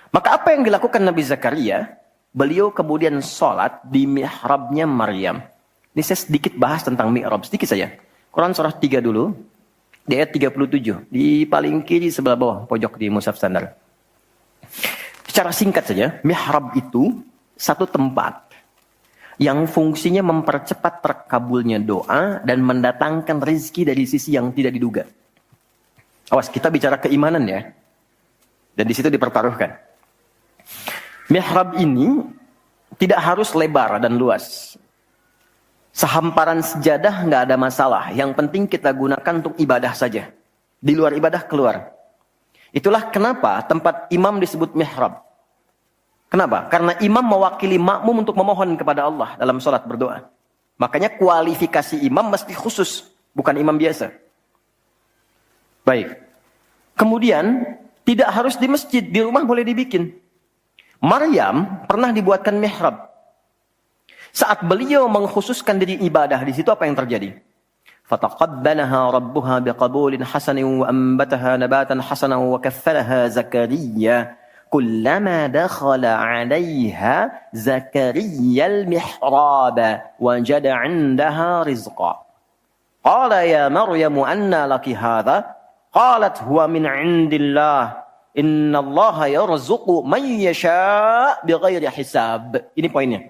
Speaker 2: Maka apa yang dilakukan Nabi Zakaria? Beliau kemudian sholat di mihrabnya Maryam. Ini saya sedikit bahas tentang mihrab, sedikit saja. Quran surah 3 dulu, di ayat 37. Di paling kiri sebelah bawah, pojok di mushaf standar. Secara singkat saja, mihrab itu satu tempat yang fungsinya mempercepat terkabulnya doa dan mendatangkan rezeki dari sisi yang tidak diduga. Awas, kita bicara keimanan ya. Dan di situ dipertaruhkan. Mihrab ini tidak harus lebar dan luas. Sehamparan sejadah nggak ada masalah. Yang penting kita gunakan untuk ibadah saja. Di luar ibadah keluar. Itulah kenapa tempat imam disebut mihrab. Kenapa? Karena imam mewakili makmum untuk memohon kepada Allah dalam sholat berdoa. Makanya kualifikasi imam mesti khusus, bukan imam biasa. Baik. Kemudian, tidak harus di masjid, di rumah boleh dibikin. Maryam pernah dibuatkan mihrab. Saat beliau mengkhususkan diri ibadah, di situ apa yang terjadi? Fataqabbalaha rabbuha biqabulin hasanin wa ambataha nabatan hasanan wa kaffalaha Zakaria. Kullama dakhala 'alayha Zakaria al-mihrab wajada 'indaha rizqa. Qala ya Maryam anna laki hadha? Qalat huwa min 'indillah. Innallaha yarzuqu man yasha' bighairi hisab. Ini poinnya.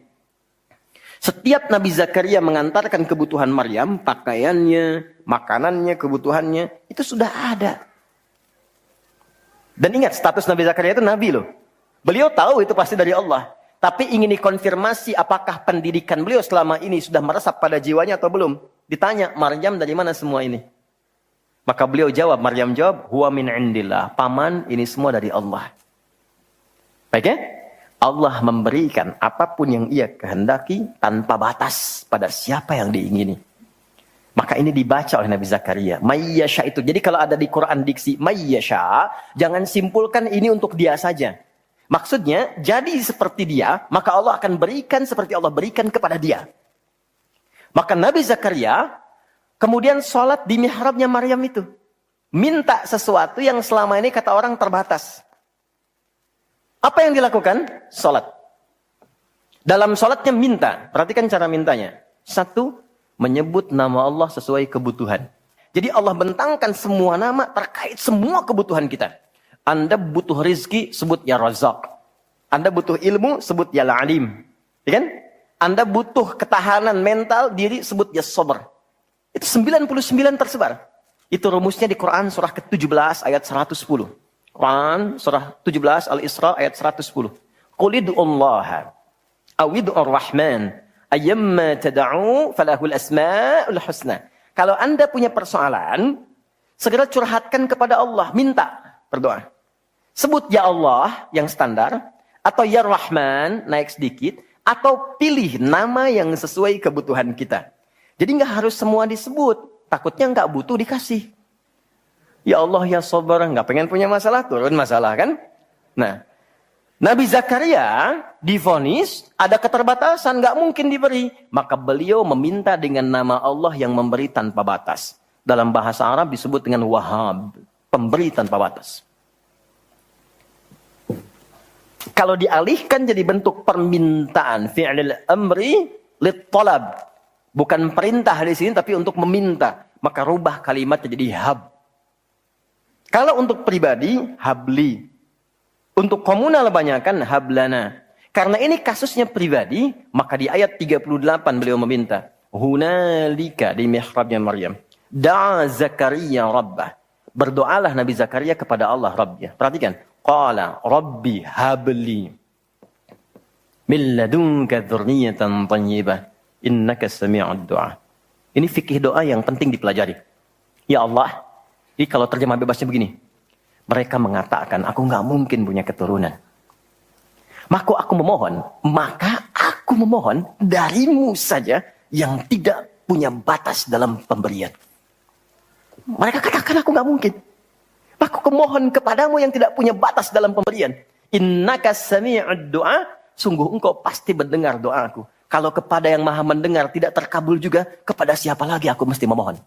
Speaker 2: Setiap Nabi Zakaria mengantarkan kebutuhan Maryam, pakaiannya, makanannya, kebutuhannya, itu sudah ada. Dan ingat, status Nabi Zakaria itu Nabi loh. Beliau tahu itu pasti dari Allah. Tapi ingin dikonfirmasi apakah pendidikan beliau selama ini sudah meresap pada jiwanya atau belum. Ditanya, Maryam dari mana semua ini? Maka beliau jawab, Maryam jawab, huwa min indillah. Paman, ini semua dari Allah. Baik ya? Allah memberikan apapun yang ia kehendaki tanpa batas pada siapa yang diingini. Maka ini dibaca oleh Nabi Zakaria. Mayyasha itu. Jadi kalau ada di Quran diksi mayyasha, jangan simpulkan ini untuk dia saja. Maksudnya, jadi seperti dia, maka Allah akan berikan seperti Allah berikan kepada dia. Maka Nabi Zakaria kemudian sholat di mihrabnya Maryam itu. Minta sesuatu yang selama ini kata orang terbatas. Apa yang dilakukan? Sholat. Dalam sholatnya minta. Perhatikan cara mintanya. Satu, menyebut nama Allah sesuai kebutuhan. Jadi Allah bentangkan semua nama terkait semua kebutuhan kita. Anda butuh rizki, sebut ya Razak. Anda butuh ilmu, sebut ya Alim. Ya kan? Anda butuh ketahanan mental diri, sebut ya Sabar. Itu 99 tersebar. Itu rumusnya di Quran surah ke-17 ayat 110. Quran surah 17 Al-Isra ayat 110. Qul id'ullaha awid'ur rahman ayyamma tad'u falahul asma'ul husna. Kalau Anda punya persoalan, segera curhatkan kepada Allah, minta, berdoa. Sebut ya Allah yang standar, atau ya Rahman naik sedikit, atau pilih nama yang sesuai kebutuhan kita. Jadi nggak harus semua disebut. Takutnya nggak butuh dikasih. Ya Allah ya Sabar, nggak pengen punya masalah, turun masalah kan? Nah, Nabi Zakaria divonis ada keterbatasan, nggak mungkin diberi. Maka beliau meminta dengan nama Allah yang memberi tanpa batas. Dalam bahasa Arab disebut dengan Wahhab, pemberi tanpa batas. Kalau dialihkan jadi bentuk permintaan, fi'lil amri lit talab. Bukan perintah di sini tapi untuk meminta. Maka rubah kalimatnya jadi hab. Kalau untuk pribadi, habli. Untuk komunal banyakan hablana. Karena ini kasusnya pribadi, maka di ayat 38 beliau meminta. Hunalika di mihrabnya Maryam. Da'a Zakaria Rabbah. Berdoalah Nabi Zakaria kepada Allah Rabbnya. Perhatikan. Qala Rabbi habli. Min ladunka dzurriyyatan thayyibah. Innaka sami'ud du'a. Ini fikih doa yang penting dipelajari. Ya Allah. Ini kalau terjemah bebasnya begini. Mereka mengatakan, aku nggak mungkin punya keturunan. Maka aku memohon darimu saja yang tidak punya batas dalam pemberian. Mereka katakan aku nggak mungkin. Aku memohon kepadamu yang tidak punya batas dalam pemberian. Innaka sami'ud du'a. Sungguh engkau pasti mendengar doaku. Kalau kepada yang maha mendengar tidak terkabul juga, kepada siapa lagi aku mesti memohon?